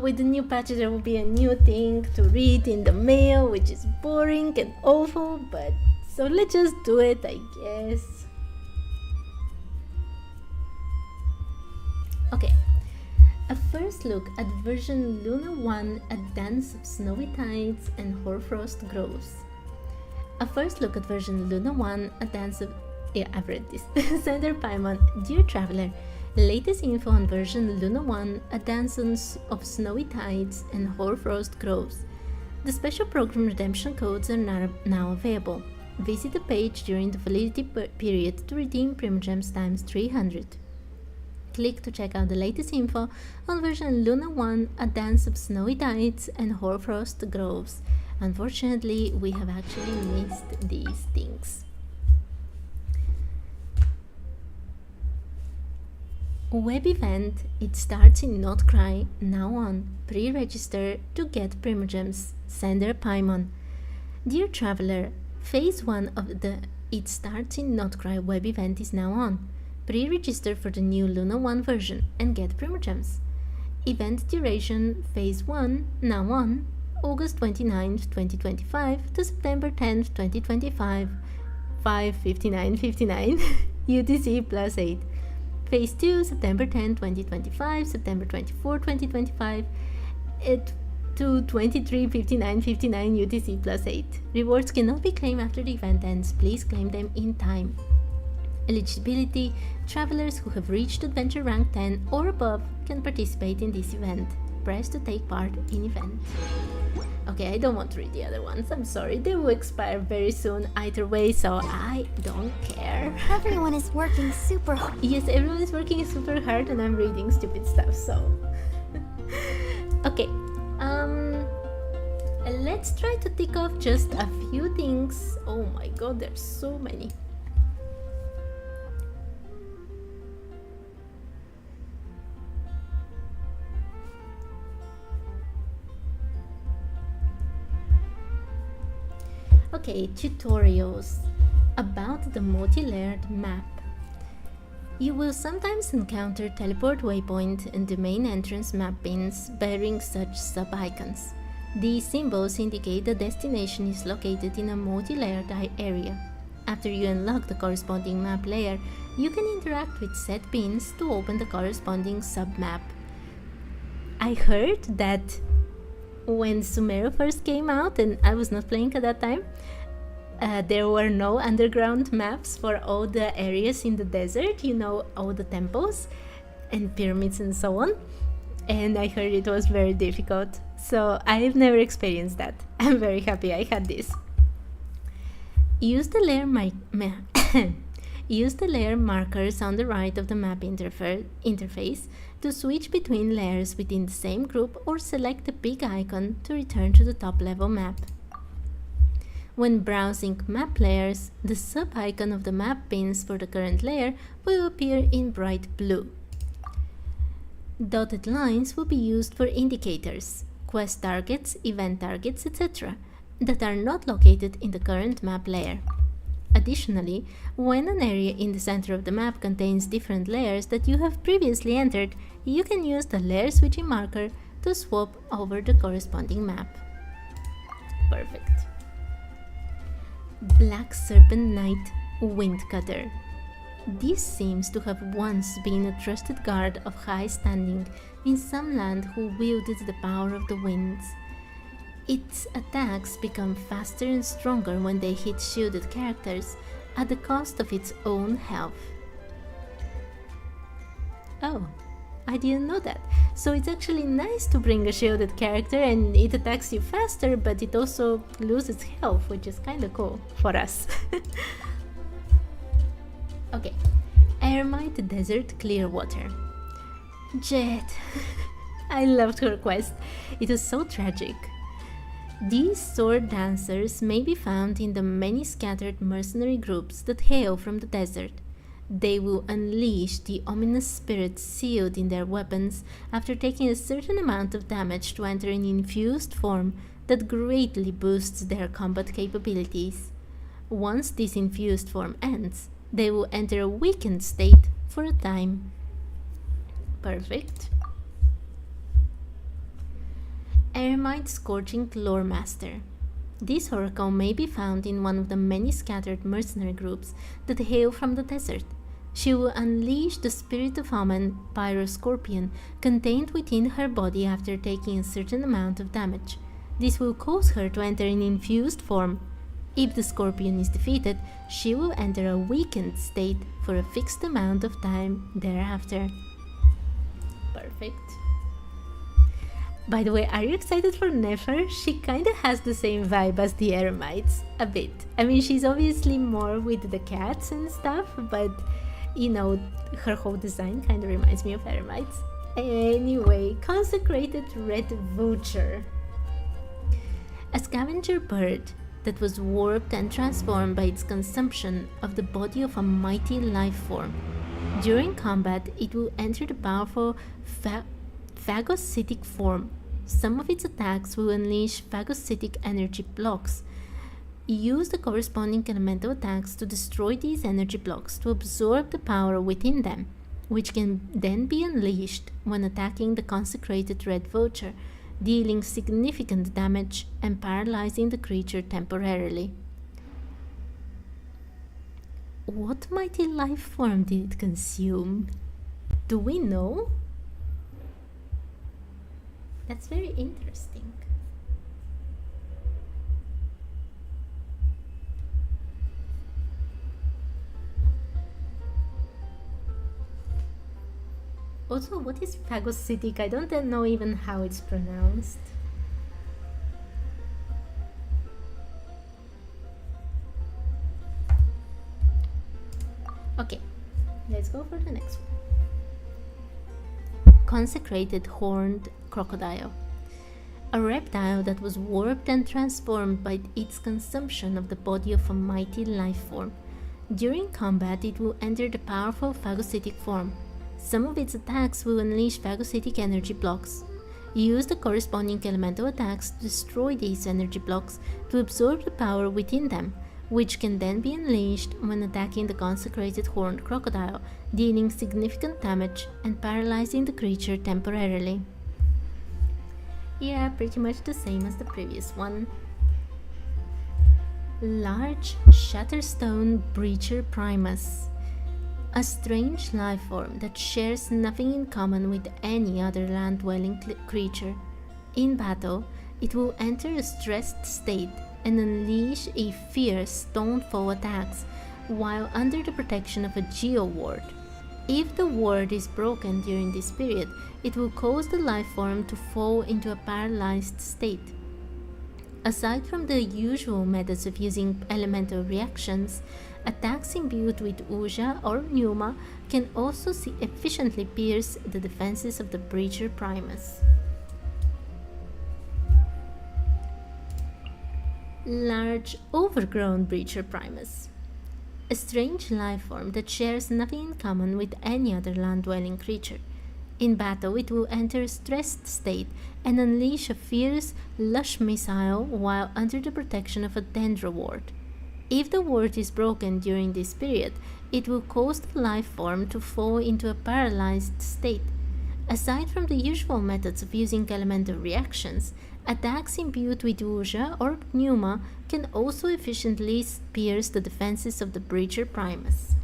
with the new patch there will be a new thing to read in the mail, which is boring and awful, but... So let's just do it, I guess. Okay. A first look at version Luna 1, A Dance of Snowy Tides and Hoarfrost Groves. A first look at version Luna 1, A Dance of... Yeah, I've read this. Sender Paimon, Dear Traveler, latest info on version Luna 1, A Dance of Snowy Tides and Hoarfrost Groves. The special program redemption codes are now available. Visit the page during the validity period to redeem Primogems times 300. Click to check out the latest info on version Luna 1, A Dance of Snowy Tides and Hoarfrost Groves. Unfortunately, we have actually missed these things. Web event, it starts in Nod-Krai, now on. Pre-register to get Primogems. Sender Paimon. Dear traveler, phase 1 of the It Starts in Nod-Krai web event is now on. Pre-register for the new Luna 1 version and get Primogems. Event duration, phase 1, now on. August 29th, 2025 to September 10th, 2025. 5:59:59 UTC plus 8. Phase 2, September 10, 2025, September 24, 2025, at 2:23:59:59 UTC plus 8. Rewards cannot be claimed after the event ends. Please claim them in time. Eligibility: travelers who have reached adventure rank 10 or above can participate in this event. Press to take part in event. Okay, I don't want to read the other ones, I'm sorry, they will expire very soon either way, so I don't care. Everyone is working super hard. Yes, everyone is working super hard and I'm reading stupid stuff, so... Okay, let's try to tick off just a few things. Oh my god, there's so many. Okay, tutorials about the multi-layered map. You will sometimes encounter teleport waypoint and the main entrance map pins bearing such sub-icons. These symbols indicate the destination is located in a multi-layered area. After you unlock the corresponding map layer, you can interact with said pins to open the corresponding sub-map. I heard that when Sumeru first came out, and I was not playing at that time, there were no underground maps for all the areas in the desert, you know, all the temples and pyramids and so on. And I heard it was very difficult, so I've never experienced that. I'm very happy I had this. Use the layer markers on the right of the map interface to switch between layers within the same group or select the big icon to return to the top level map. When browsing map layers, the sub-icon of the map pins for the current layer will appear in bright blue. Dotted lines will be used for indicators, quest targets, event targets, etc. that are not located in the current map layer. Additionally, when an area in the center of the map contains different layers that you have previously entered, you can use the layer switching marker to swap over the corresponding map. Perfect. Black Serpent Knight Windcutter. This seems to have once been a trusted guard of high standing in some land who wielded the power of the winds. Its attacks become faster and stronger when they hit shielded characters at the cost of its own health. Oh, I didn't know that. So it's actually nice to bring a shielded character and it attacks you faster, but it also loses health, which is kinda cool for us. Okay, Eremite Desert Clearwater. Jet. I loved her quest. It was so tragic. These sword dancers may be found in the many scattered mercenary groups that hail from the desert. They will unleash the ominous spirits sealed in their weapons after taking a certain amount of damage to enter an infused form that greatly boosts their combat capabilities. Once this infused form ends, they will enter a weakened state for a time. Perfect. Eremite Scorching Loremaster. This oracle may be found in one of the many scattered mercenary groups that hail from the desert. She will unleash the spirit of Omen, Pyroscorpion, contained within her body after taking a certain amount of damage. This will cause her to enter an infused form. If the scorpion is defeated, she will enter a weakened state for a fixed amount of time thereafter. Perfect. By the way, are you excited for Nefer? She kinda has the same vibe as the Eremites, a bit. I mean, she's obviously more with the cats and stuff, but You know, her whole design kind of reminds me of Eremites. Anyway, Consecrated Red Vulture. A scavenger bird that was warped and transformed by its consumption of the body of a mighty life form. During combat, it will enter the powerful phagocytic form. Some of its attacks will unleash phagocytic energy blocks. Use the corresponding elemental attacks to destroy these energy blocks to absorb the power within them, which can then be unleashed when attacking the consecrated red vulture, dealing significant damage and paralyzing the creature temporarily. What mighty life form did it consume? Do we know? That's very interesting. Also, what is phagocytic? I don't know even how it's pronounced. Okay, let's go for the next one. Consecrated Horned Crocodile. A reptile that was warped and transformed by its consumption of the body of a mighty life form. During combat, it will enter the powerful phagocytic form. Some of its attacks will unleash phagocytic energy blocks. Use the corresponding elemental attacks to destroy these energy blocks to absorb the power within them, which can then be unleashed when attacking the consecrated horned crocodile, dealing significant damage and paralyzing the creature temporarily. Yeah, pretty much the same as the previous one. Large Shatterstone Breacher Primus. A strange life form that shares nothing in common with any other land-dwelling creature. In battle, it will enter a stressed state and unleash a fierce stonefall attacks while under the protection of a Geo Ward. If the ward is broken during this period, it will cause the life form to fall into a paralyzed state. Aside from the usual methods of using elemental reactions, attacks imbued with Uja or Pneuma can also efficiently pierce the defenses of the Breacher Primus. Large Overgrown Breacher Primus. A strange life form that shares nothing in common with any other land-dwelling creature. In battle, it will enter a stressed state and unleash a fierce, lush missile while under the protection of a Dendro Ward. If the ward is broken during this period, it will cause the life form to fall into a paralyzed state. Aside from the usual methods of using elemental reactions, attacks imbued with Uja or Pneuma can also efficiently pierce the defenses of the Breacher Primus.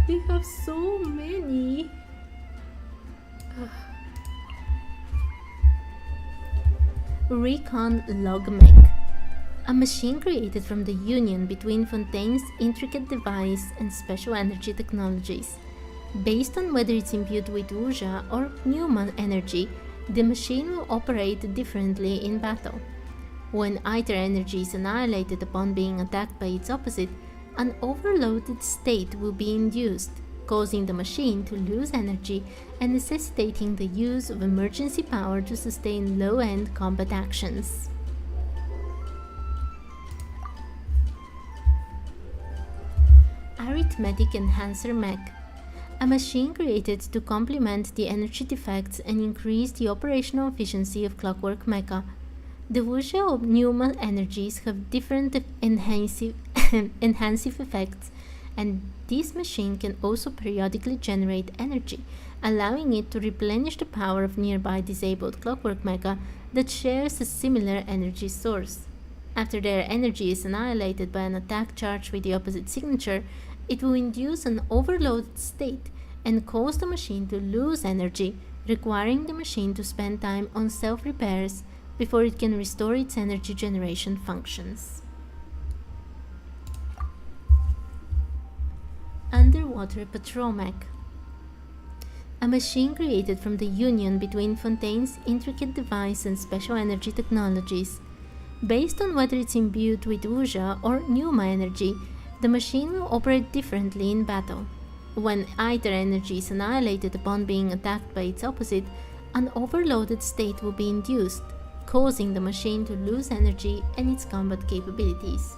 They have so many. Recon Logmech. A machine created from the union between Fontaine's intricate device and special energy technologies. Based on whether it's imbued with Uja or Pneuma energy, the machine will operate differently in battle. When either energy is annihilated upon being attacked by its opposite, an overloaded state will be induced, causing the machine to lose energy and necessitating the use of emergency power to sustain low-end combat actions. Arithmetic Enhancer Mech. A machine created to complement the energy defects and increase the operational efficiency of Clockwork Mecha. The Wuxia or Pneuma energies have different enhancive effects, and this machine can also periodically generate energy, allowing it to replenish the power of nearby disabled Clockwork Mecha that shares a similar energy source. After their energy is annihilated by an attack charge with the opposite signature, it will induce an overloaded state and cause the machine to lose energy, requiring the machine to spend time on self-repairs before it can restore its energy generation functions. Underwater Patrol Mech. a machine created from the union between Fontaine's intricate device and special energy technologies. Based on whether it's imbued with Wuxia or Pneuma energy, the machine will operate differently in battle. When either energy is annihilated upon being attacked by its opposite, an overloaded state will be induced, causing the machine to lose energy and its combat capabilities.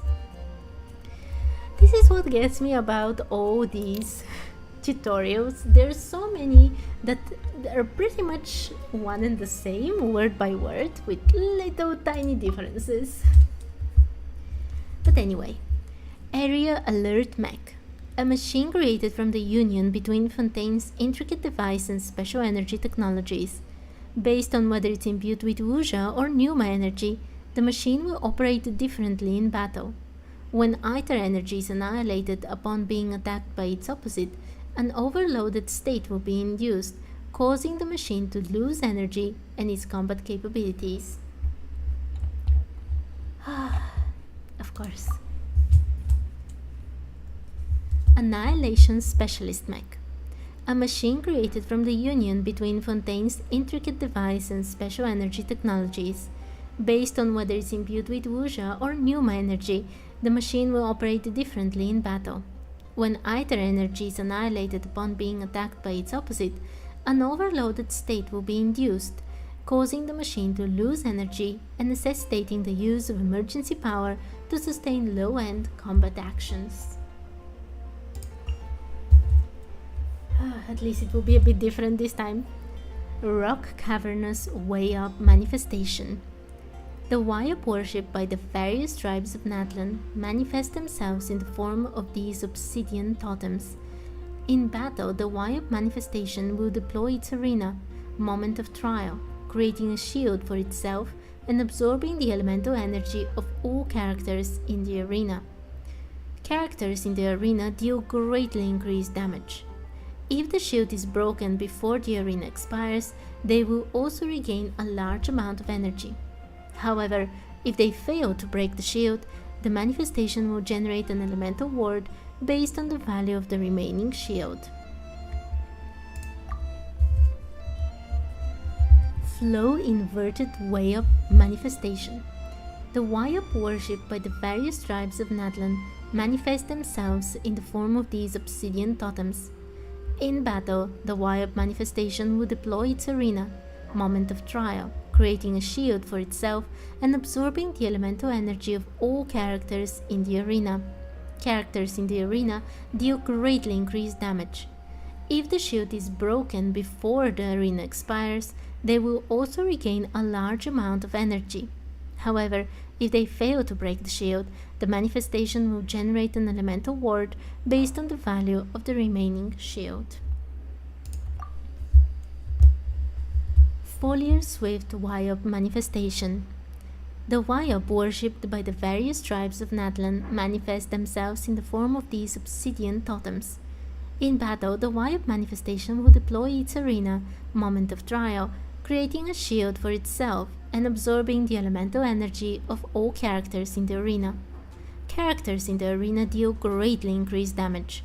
This is what gets me about all these tutorials. There's so many that are pretty much one and the same, word by word, with little tiny differences. But anyway, Area Alert Mech, a machine created from the union between Fontaine's intricate device and special energy technologies. Based on whether it's imbued with Wuxia or Pneuma energy, the machine will operate differently in battle. When either energy is annihilated upon being attacked by its opposite, an overloaded state will be induced, causing the machine to lose energy and its combat capabilities. Of course. Annihilation Specialist Mech, a machine created from the union between Fontaine's intricate device and special energy technologies. Based on whether it's imbued with Wuxia or Pneuma energy, the machine will operate differently in battle. When either energy is annihilated upon being attacked by its opposite, an overloaded state will be induced, causing the machine to lose energy and necessitating the use of emergency power to sustain low-end combat actions. At least it will be a bit different this time. Rock Cavernous Way Up Manifestation. The Wayop worshipped by the various tribes of Natlan manifest themselves in the form of these obsidian totems. In battle, the Wayop manifestation will deploy its arena, Moment of Trial, creating a shield for itself and absorbing the elemental energy of all characters in the arena. Characters in the arena deal greatly increased damage. If the shield is broken before the arena expires, they will also regain a large amount of energy. However, if they fail to break the shield, the manifestation will generate an elemental ward based on the value of the remaining shield. Flow Inverted Way Up Manifestation. The Wayop worshipped by the various tribes of Natlan manifest themselves in the form of these obsidian totems. In battle, the Wayop manifestation will deploy its arena, Moment of Trial, creating a shield for itself and absorbing the elemental energy of all characters in the arena. Characters in the arena deal greatly increased damage. If the shield is broken before the arena expires, they will also regain a large amount of energy. However, if they fail to break the shield, the manifestation will generate an elemental ward based on the value of the remaining shield. Foliar Swift Wayop Manifestation. The Wayop worshipped by the various tribes of Natlan manifest themselves in the form of these obsidian totems. In battle, the Wayop manifestation will deploy its arena, Moment of Trial, creating a shield for itself and absorbing the elemental energy of all characters in the arena. Characters in the arena deal greatly increased damage.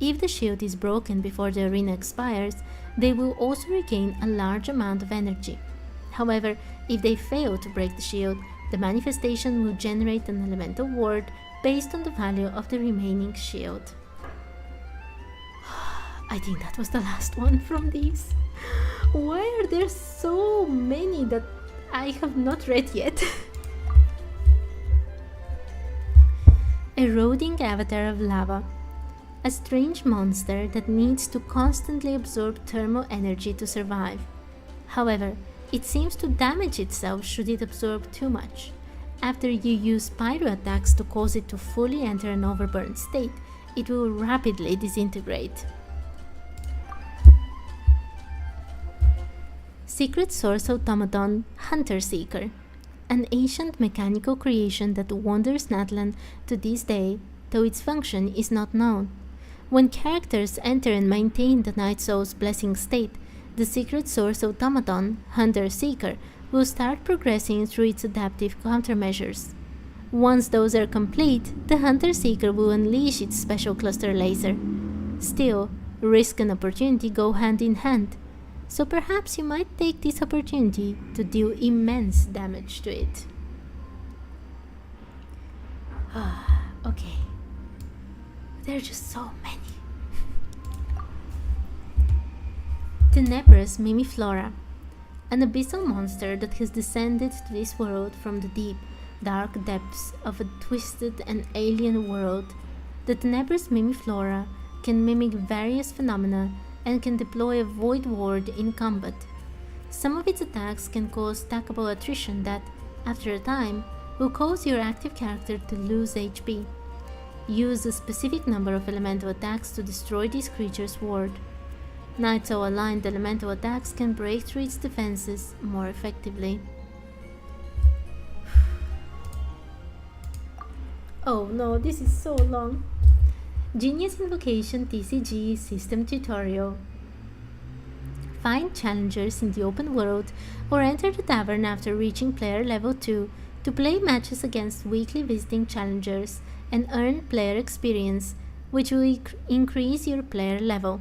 If the shield is broken before the arena expires, they will also regain a large amount of energy. However, if they fail to break the shield, the manifestation will generate an elemental ward based on the value of the remaining shield. I think that was the last one from these. Why are there so many that I have not read yet? Eroding Avatar of Lava. A strange monster that needs to constantly absorb thermal energy to survive. However, it seems to damage itself should it absorb too much. After you use pyro attacks to cause it to fully enter an overburned state, it will rapidly disintegrate. Secret Source Automaton Hunter Seeker. An ancient mechanical creation that wanders Natlan to this day, though its function is not known. When characters enter and maintain the Night Soul's blessing state, the Secret Source Automaton, Hunter Seeker, will start progressing through its adaptive countermeasures. Once those are complete, the Hunter Seeker will unleash its special cluster laser. Still, Risk and opportunity go hand in hand, so perhaps you might take this opportunity to deal immense damage to it. Okay. There are just so many. Tenebrous Mimiflora, an abyssal monster that has descended to this world from the deep, dark depths of a twisted and alien world. The Tenebrous Mimiflora can mimic various phenomena and can deploy a void ward in combat. Some of its attacks can cause stackable attrition that, after a time, will cause your active character to lose HP. Use a specific number of elemental attacks to destroy this creature's ward. Naito-aligned elemental attacks can break through its defenses more effectively. Oh no, this is so long. Genius Invocation TCG System Tutorial. Find challengers in the open world or enter the tavern after reaching player level 2 to play matches against weekly visiting challengers and earn player experience, which will increase your player level.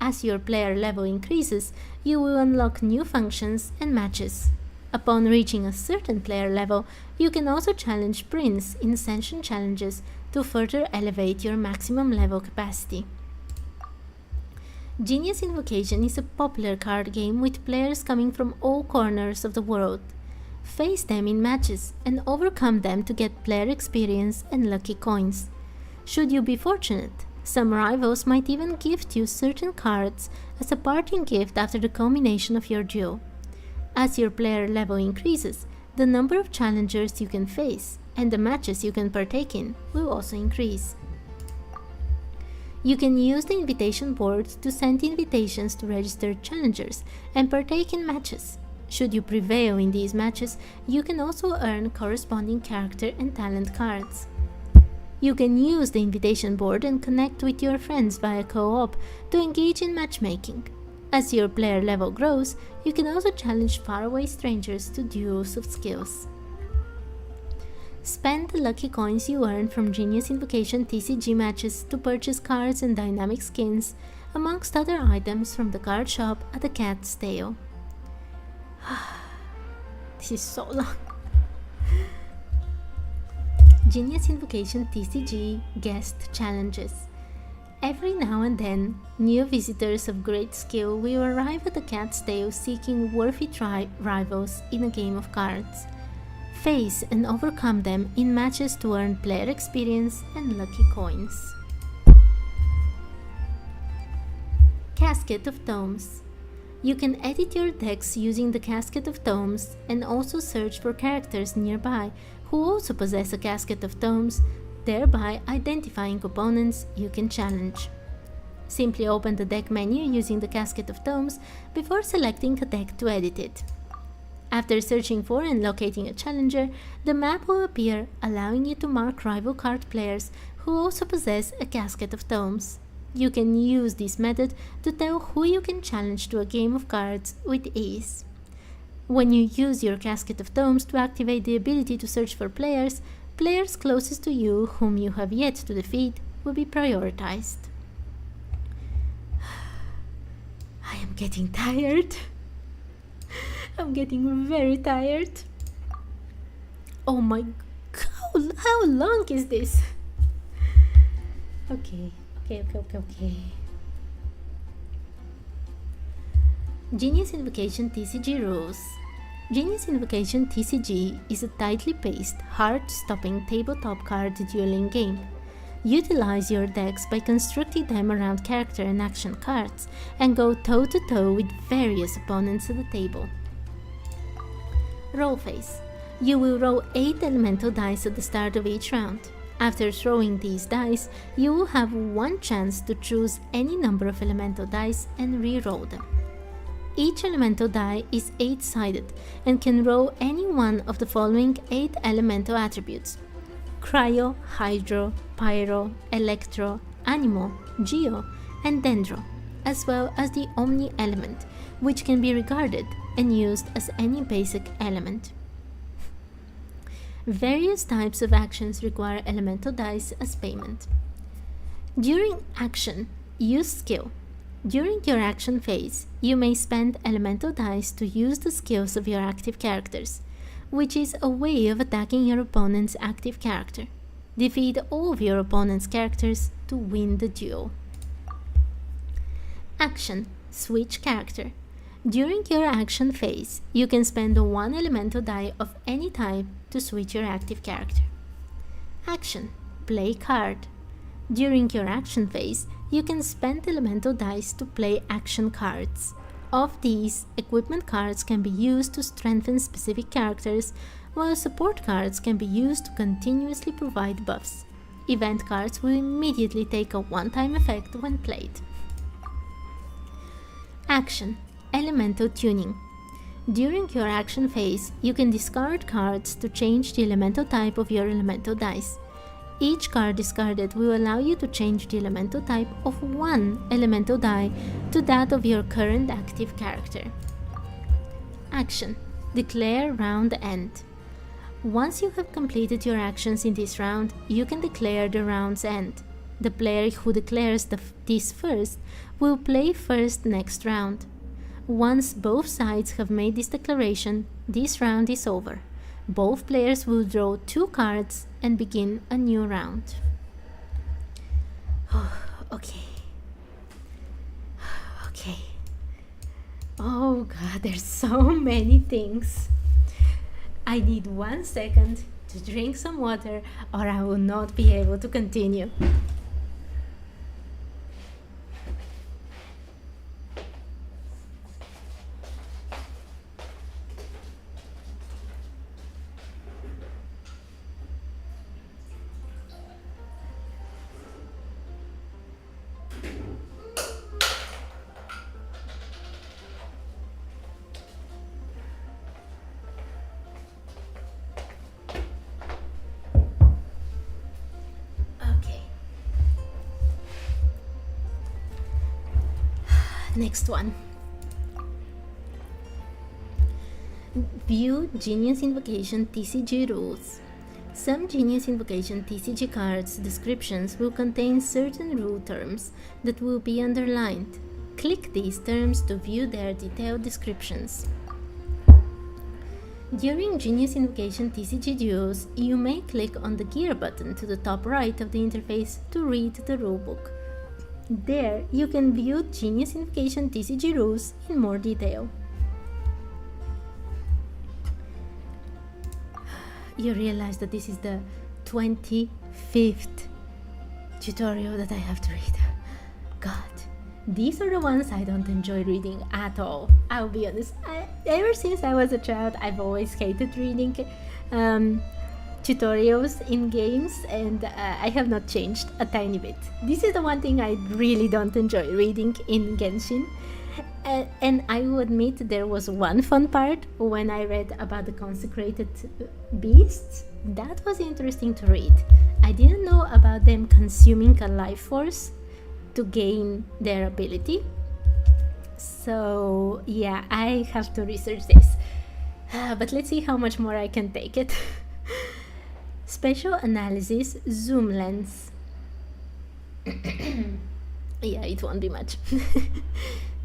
As your player level increases, you will unlock new functions and matches. Upon reaching a certain player level, you can also challenge Prince in Ascension challenges to further elevate your maximum level capacity. Genius Invocation is a popular card game with players coming from all corners of the world. Face them in matches and overcome them to get player experience and lucky coins. Should you be fortunate, some rivals might even gift you certain cards as a parting gift after the culmination of your duel. As your player level increases, the number of challengers you can face and the matches you can partake in will also increase. You can use the invitation board to send invitations to registered challengers and partake in matches. Should you prevail in these matches, you can also earn corresponding character and talent cards. You can use the invitation board and connect with your friends via co-op to engage in matchmaking. As your player level grows, you can also challenge faraway strangers to duels of skills. Spend the lucky coins you earn from Genius Invocation TCG matches to purchase cards and dynamic skins, amongst other items from the card shop at the Cat's Tail. This is so long. Genius Invocation TCG Guest Challenges. Every now and then, new visitors of great skill will arrive at the Cat's Tail seeking worthy rivals in a game of cards. Face and overcome them in matches to earn player experience and lucky coins. Casket of Tomes. You can edit your decks using the Casket of Tomes and also search for characters nearby who also possess a Casket of Tomes, thereby identifying opponents you can challenge. Simply open the deck menu using the Casket of Tomes before selecting a deck to edit it. After searching for and locating a challenger, the map will appear, allowing you to mark rival card players who also possess a Casket of Tomes. You can use this method to tell who you can challenge to a game of cards with ease. When you use your Casket of Tomes to activate the ability to search for players, players closest to you whom you have yet to defeat will be prioritized. I am getting tired. I'm getting very tired. Oh my... How long is this? Okay. Genius Invocation TCG Rules. Genius Invocation TCG is a tightly paced, heart-stopping tabletop card dueling game. Utilize your decks by constructing them around character and action cards, and go toe-to-toe with various opponents at the table. Roll phase. You will roll 8 elemental dice at the start of each round. After throwing these dice, you will have one chance to choose any number of elemental dice and re-roll them. Each elemental die is 8-sided and can roll any one of the following 8 elemental attributes: Cryo, Hydro, Pyro, Electro, Animo, Geo, and Dendro, as well as the Omni element, which can be regarded and used as any basic element. Various types of actions require elemental dice as payment. During action, Use skill. During your action phase, you may spend elemental dice to use the skills of your active characters, which is a way of attacking your opponent's active character. Defeat all of your opponent's characters to win the duel. Action. Switch character. During your action phase, you can spend one elemental die of any type to switch your active character. Action. Play card. During your action phase, you can spend elemental dice to play action cards. Of these, equipment cards can be used to strengthen specific characters, while support cards can be used to continuously provide buffs. Event cards will immediately take a one-time effect when played. Action. Elemental tuning. During your action phase, you can discard cards to change the elemental type of your elemental dice. Each card discarded will allow you to change the elemental type of one elemental die to that of your current active character. Action. Declare round end. Once you have completed your actions in this round, you can declare the round's end. The player who declares this first will play first next round. Once both sides have made this declaration, this round is over. Both players will draw 2 cards and begin a new round. Okay. Okay. Oh god, there's so many things. I need 1 second to drink some water or I will not be able to continue. Next one. View Genius Invocation TCG rules. Some Genius Invocation TCG cards' descriptions will contain certain rule terms that will be underlined. Click these terms to view their detailed descriptions. During Genius Invocation TCG duels, you may click on the gear button to the top right of the interface to read the rulebook. There, you can view Genius Invocation TCG rules in more detail. You realize that this is the 25th tutorial that I have to read. God, these are the ones I don't enjoy reading at all. I'll be honest, ever since I was a child, I've always hated reading tutorials in games, and I have not changed a tiny bit. This is the one thing I really don't enjoy reading in Genshin. And I will admit there was one fun part when I read about the consecrated beasts. That was interesting to read. I didn't know about them consuming a life force to gain their ability. So yeah, I have to research this. But let's see how much more I can take it. Special Analysis Zoom Lens. Yeah, it won't be much.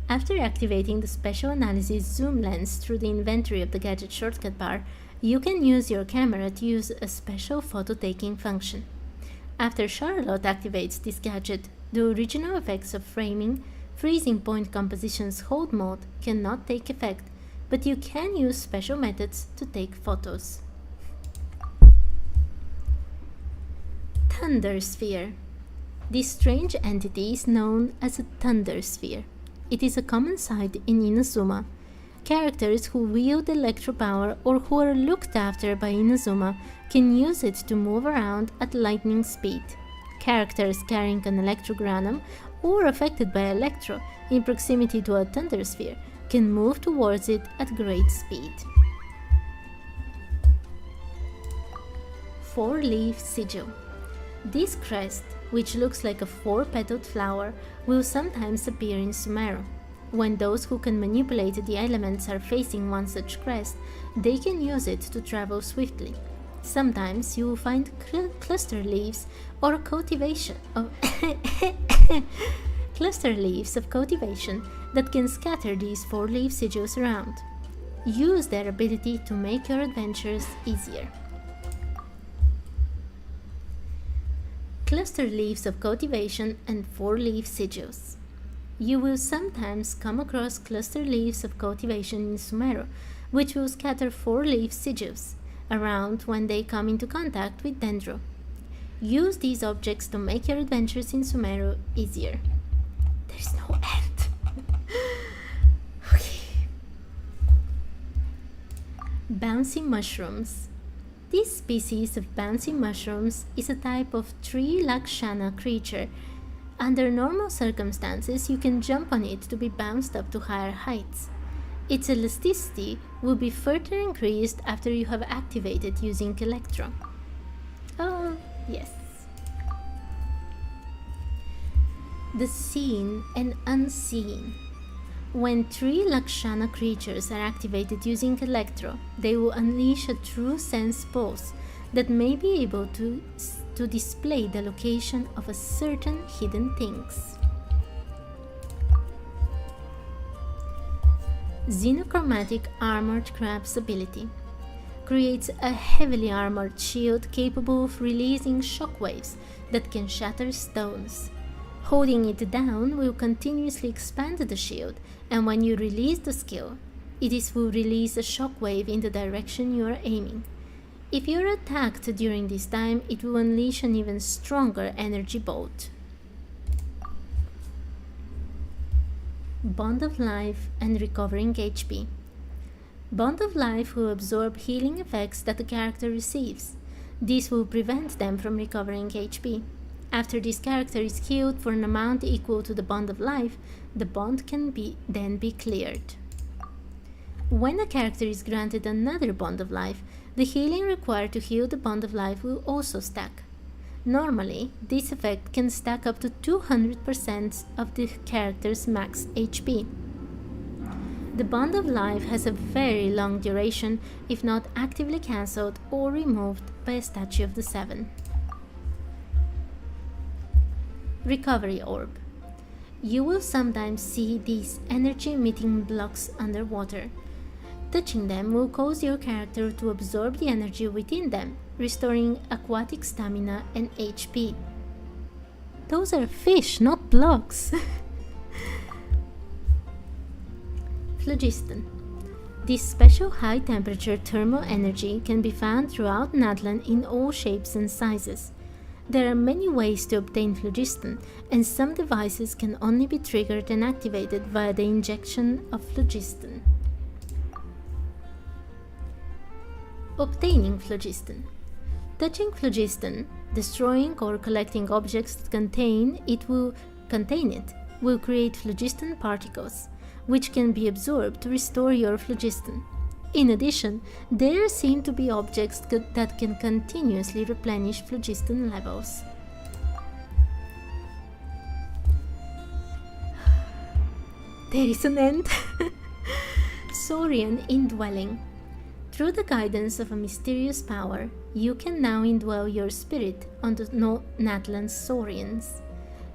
After activating the Special Analysis Zoom Lens through the inventory of the gadget shortcut bar, you can use your camera to use a special photo-taking function. After Charlotte activates this gadget, the original effects of framing, freezing point composition's hold mode cannot take effect, but you can use special methods to take photos. Thunder Sphere. This strange entity is known as a Thunder Sphere. It is a common sight in Inazuma. Characters who wield electro power or who are looked after by Inazuma can use it to move around at lightning speed. Characters carrying an electrogranum or affected by electro in proximity to a Thunder Sphere can move towards it at great speed. 4-leaf sigil. This crest, which looks like a 4-petaled flower, will sometimes appear in Sumeru. When those who can manipulate the elements are facing one such crest, they can use it to travel swiftly. Sometimes you will find cluster leaves or cultivation cluster leaves of cultivation that can scatter these 4-leaf sigils around. Use their ability to make your adventures easier. Cluster leaves of cultivation and 4-leaf sigils. You will sometimes come across cluster leaves of cultivation in Sumeru, which will scatter 4-leaf sigils around when they come into contact with Dendro. Use these objects to make your adventures in Sumeru easier. There's no end. Okay. Bouncy mushrooms. This species of bouncy mushrooms is a type of tree Lakshana creature. Under normal circumstances, you can jump on it to be bounced up to higher heights. Its elasticity will be further increased after you have activated using Electro. Oh, yes. The seen and unseen. When 3 Lakshana creatures are activated using Electro, they will unleash a true sense pulse that may be able to display the location of a certain hidden things. Xenochromatic Armored Crab's ability creates a heavily armored shield capable of releasing shockwaves that can shatter stones. Holding it down will continuously expand the shield, and when you release the skill, it will release a shockwave in the direction you are aiming. If you are attacked during this time, it will unleash an even stronger energy bolt. Bond of Life and Recovering HP. Bond of Life will absorb healing effects that the character receives. This will prevent them from recovering HP. After this character is healed for an amount equal to the Bond of Life, the bond can then be cleared. When a character is granted another Bond of Life, the healing required to heal the Bond of Life will also stack. Normally, this effect can stack up to 200% of the character's max HP. The Bond of Life has a very long duration if not actively cancelled or removed by a Statue of the Seven. Recovery Orb. You will sometimes see these energy-emitting blocks underwater. Touching them will cause your character to absorb the energy within them, restoring aquatic stamina and HP. Those are fish, not blocks! Phlogiston. This special high-temperature thermal energy can be found throughout Nadlan in all shapes and sizes. There are many ways to obtain phlogiston, and some devices can only be triggered and activated via the injection of phlogiston. Obtaining phlogiston. Touching phlogiston, destroying or collecting objects that contain it will create phlogiston particles, which can be absorbed to restore your phlogiston. In addition, there seem to be objects that can continuously replenish phlogiston levels. There is an end! Saurian Indwelling. Through the guidance of a mysterious power, you can now indwell your spirit onto Nadlan's Saurians.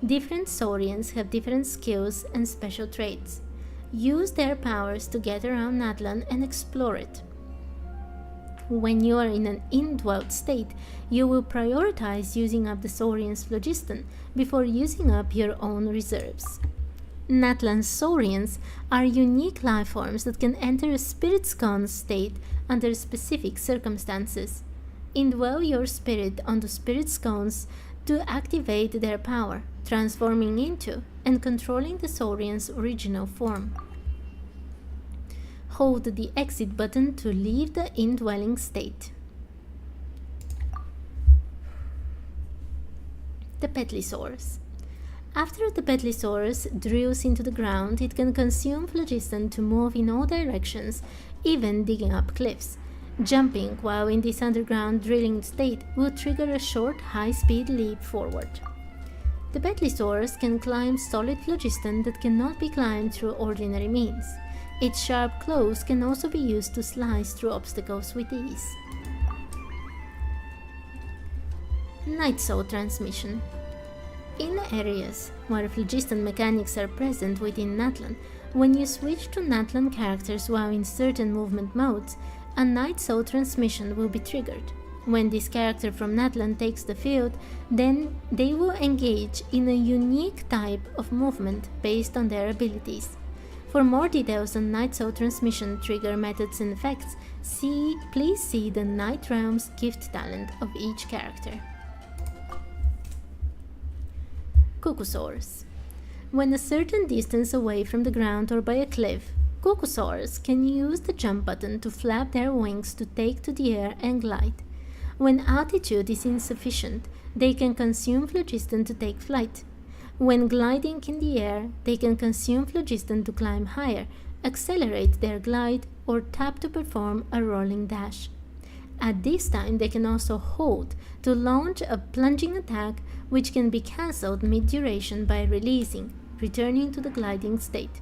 Different Saurians have different skills and special traits. Use their powers to get around Nadlan and explore it. When you are in an indwelt state, you will prioritize using up the Saurian's phlogiston before using up your own reserves. Nadlan's Saurians are unique lifeforms that can enter a spirit sconce state under specific circumstances. Indwell your spirit onto spirit scones to activate their power, transforming into and controlling the Saurian's original form. Hold the exit button to leave the indwelling state. The Petlisaurus. After the Petlisaurus drills into the ground, it can consume phlogiston to move in all directions, even digging up cliffs. Jumping while in this underground drilling state will trigger a short, high-speed leap forward. The Petlisaurus can climb solid phlogiston that cannot be climbed through ordinary means. Its sharp claws can also be used to slice through obstacles with ease. Night Soul Transmission. In areas where phlogiston mechanics are present within Natlan, when you switch to Natlan characters while in certain movement modes, a Night Soul transmission will be triggered. When this character from Natlan takes the field, then they will engage in a unique type of movement based on their abilities. For more details on Night Soul transmission trigger methods and effects, please see the Night Realm's gift talent of each character. Cuckosaurs. When a certain distance away from the ground or by a cliff, Cuckosaurs can use the jump button to flap their wings to take to the air and glide. When altitude is insufficient, they can consume phlogiston to take flight. When gliding in the air, they can consume phlogiston to climb higher, accelerate their glide, or tap to perform a rolling dash. At this time, they can also hold to launch a plunging attack, which can be cancelled mid-duration by releasing, returning to the gliding state.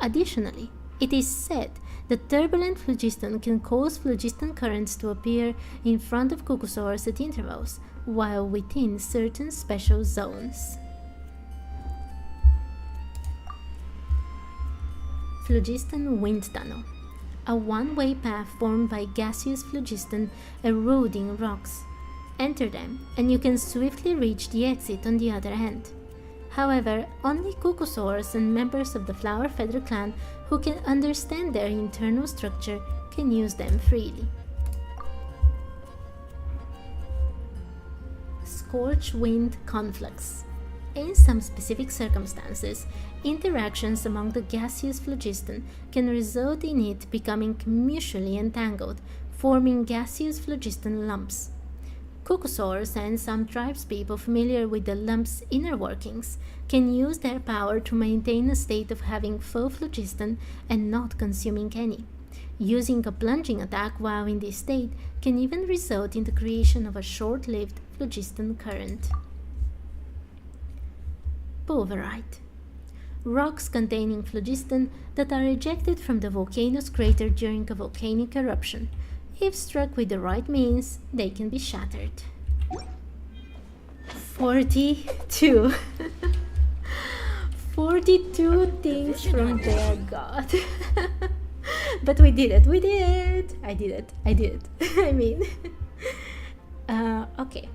Additionally, it is said that turbulent phlogiston can cause phlogiston currents to appear in front of Cuckosaurs at intervals, while within certain special zones. Phlogiston Wind Tunnel. A one-way path formed by gaseous phlogiston eroding rocks. Enter them, and you can swiftly reach the exit on the other end. However, only Cuckosaurs and members of the Flower Feather clan who can understand their internal structure can use them freely. Scorch Wind Conflux. In some specific circumstances, interactions among the gaseous phlogiston can result in it becoming mutually entangled, forming gaseous phlogiston lumps. Cuckosaurs and some tribespeople familiar with the lump's inner workings can use their power to maintain a state of having full phlogiston and not consuming any. Using a plunging attack while in this state can even result in the creation of a short-lived phlogiston current. Pulverite. Rocks containing phlogiston that are ejected from the volcano's crater during a volcanic eruption. If struck with the right means, they can be shattered. 42. 42 things from their god. But we did it, I did it. I mean, okay.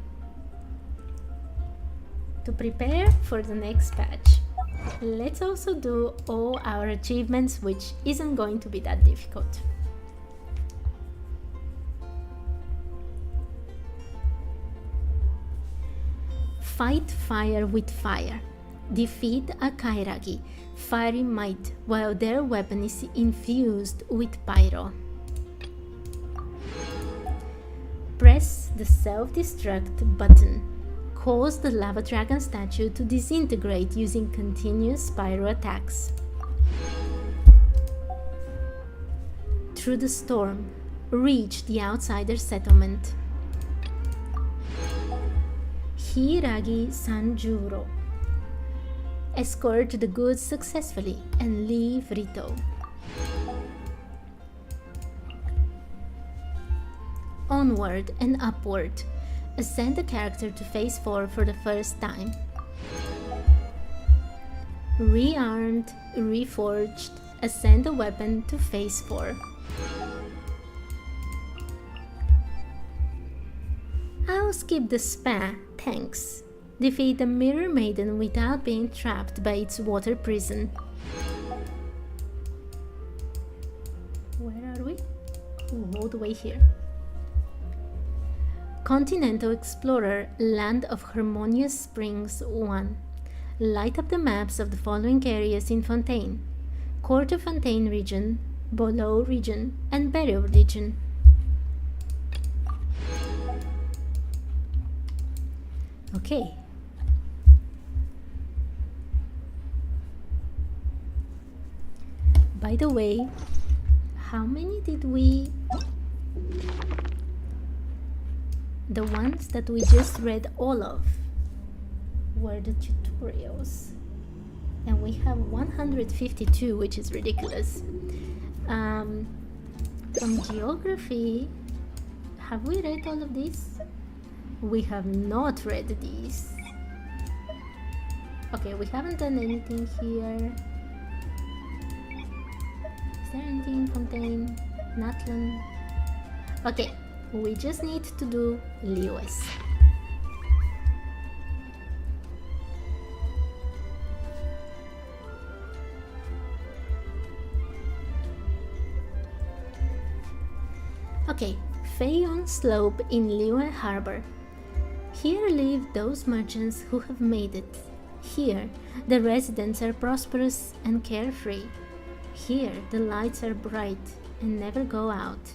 To prepare for the next patch, let's also do all our achievements, which isn't going to be that difficult. Fight fire with fire. Defeat a Kairagi, fiery might, while their weapon is infused with pyro. Press the self-destruct button. Cause the lava dragon statue to disintegrate using continuous pyro attacks. Through the storm, reach the outsider settlement. Hiragi Sanjuro. Escort the goods successfully and leave Rito. Onward and upward. Ascend the character to phase 4 for the first time. Rearmed, reforged, ascend the weapon to phase 4. I'll skip the spa, thanks. Defeat the Mirror Maiden without being trapped by its water prison. Where are we? Ooh, all the way here. Continental Explorer, Land of Harmonious Springs 1. Light up the maps of the following areas in Fontaine: Court of Fontaine region, Bolo region, and Burial region. Okay. By the way, how many did we... The ones that we just read all of were the tutorials. And we have 152, which is ridiculous. From geography, have we read all of these? We have not read these. Okay, we haven't done anything here. Is there anything in Fontaine? Natlan? Okay, we just need to do Liyue's. Okay, Feyon Slope in Liyue Harbor. Here live those merchants who have made it. Here, the residents are prosperous and carefree. Here, the lights are bright and never go out.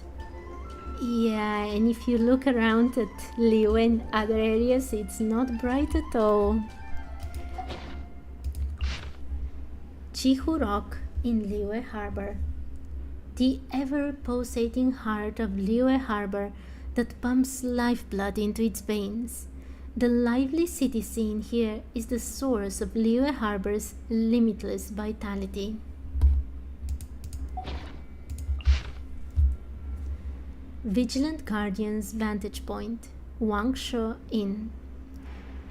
Yeah, and if you look around at Liyue and other areas, it's not bright at all. Chihu Rock in Liyue Harbor. The ever-pulsating heart of Liyue Harbor that pumps lifeblood into its veins. The lively city scene here is the source of Liyue Harbor's limitless vitality. Vigilant Guardian's Vantage Point, Wangshu Inn.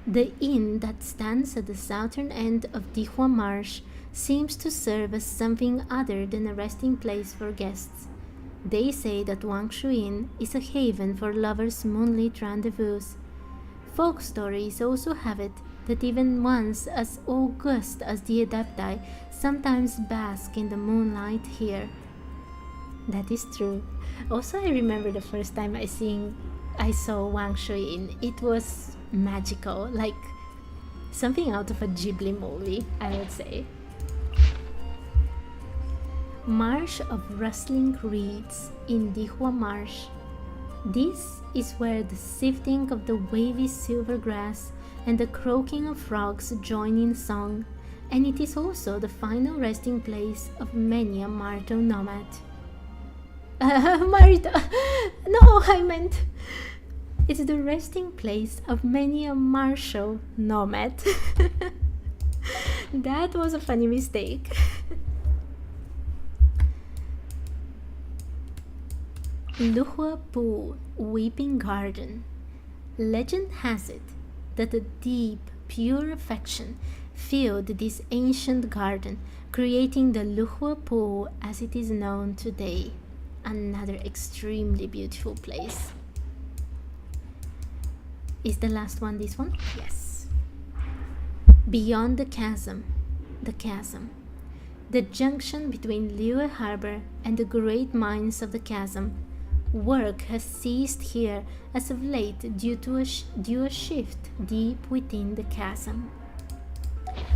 The inn that stands at the southern end of Dihua Marsh seems to serve as something other than a resting place for guests. They say that Wangshu Inn is a haven for lovers' moonlit rendezvous. Folk stories also have it that even ones as august as the Adepti sometimes bask in the moonlight here. That is true. Also, I remember the first time I saw Wangshu Inn. It was magical, like something out of a Ghibli movie, I would say. Marsh of Rustling Reeds in Dihua Marsh. This is where the sifting of the wavy silver grass and the croaking of frogs join in song, and it is also the final resting place of many a Marto nomad. Marto! No, I meant... It's the resting place of many a martial nomad. That was a funny mistake. Luhua Pool, Weeping Garden. Legend has it that a deep, pure affection filled this ancient garden, creating the Luhua Pool as it is known today. Another extremely beautiful place. Is the last one this one? Yes. Beyond the chasm. The chasm. The junction between Liyue Harbor and the great mines of the chasm. Work has ceased here as of late due to a shift deep within the chasm.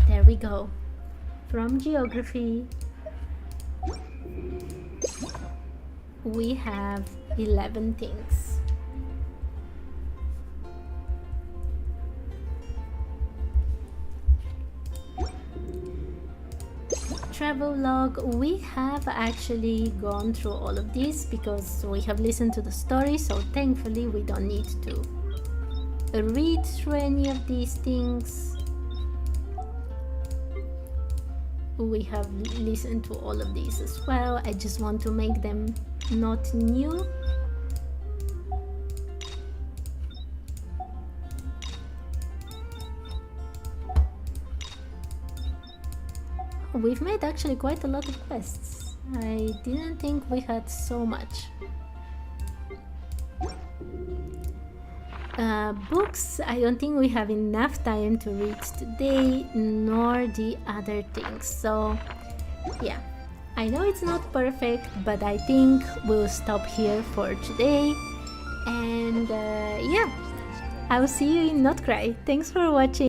There we go. From geography, we have 11 things. Travel log, we have actually gone through all of this because we have listened to the story, so thankfully we don't need to read through any of these things. We have listened to all of these as well. I just want to make them not new. We've made actually quite a lot of quests. I didn't think we had so much. Books, I don't think we have enough time to read today, nor the other things. So yeah, I know it's not perfect, but I think we'll stop here for today. And yeah, I'll see you in Nod-Krai. Thanks for watching.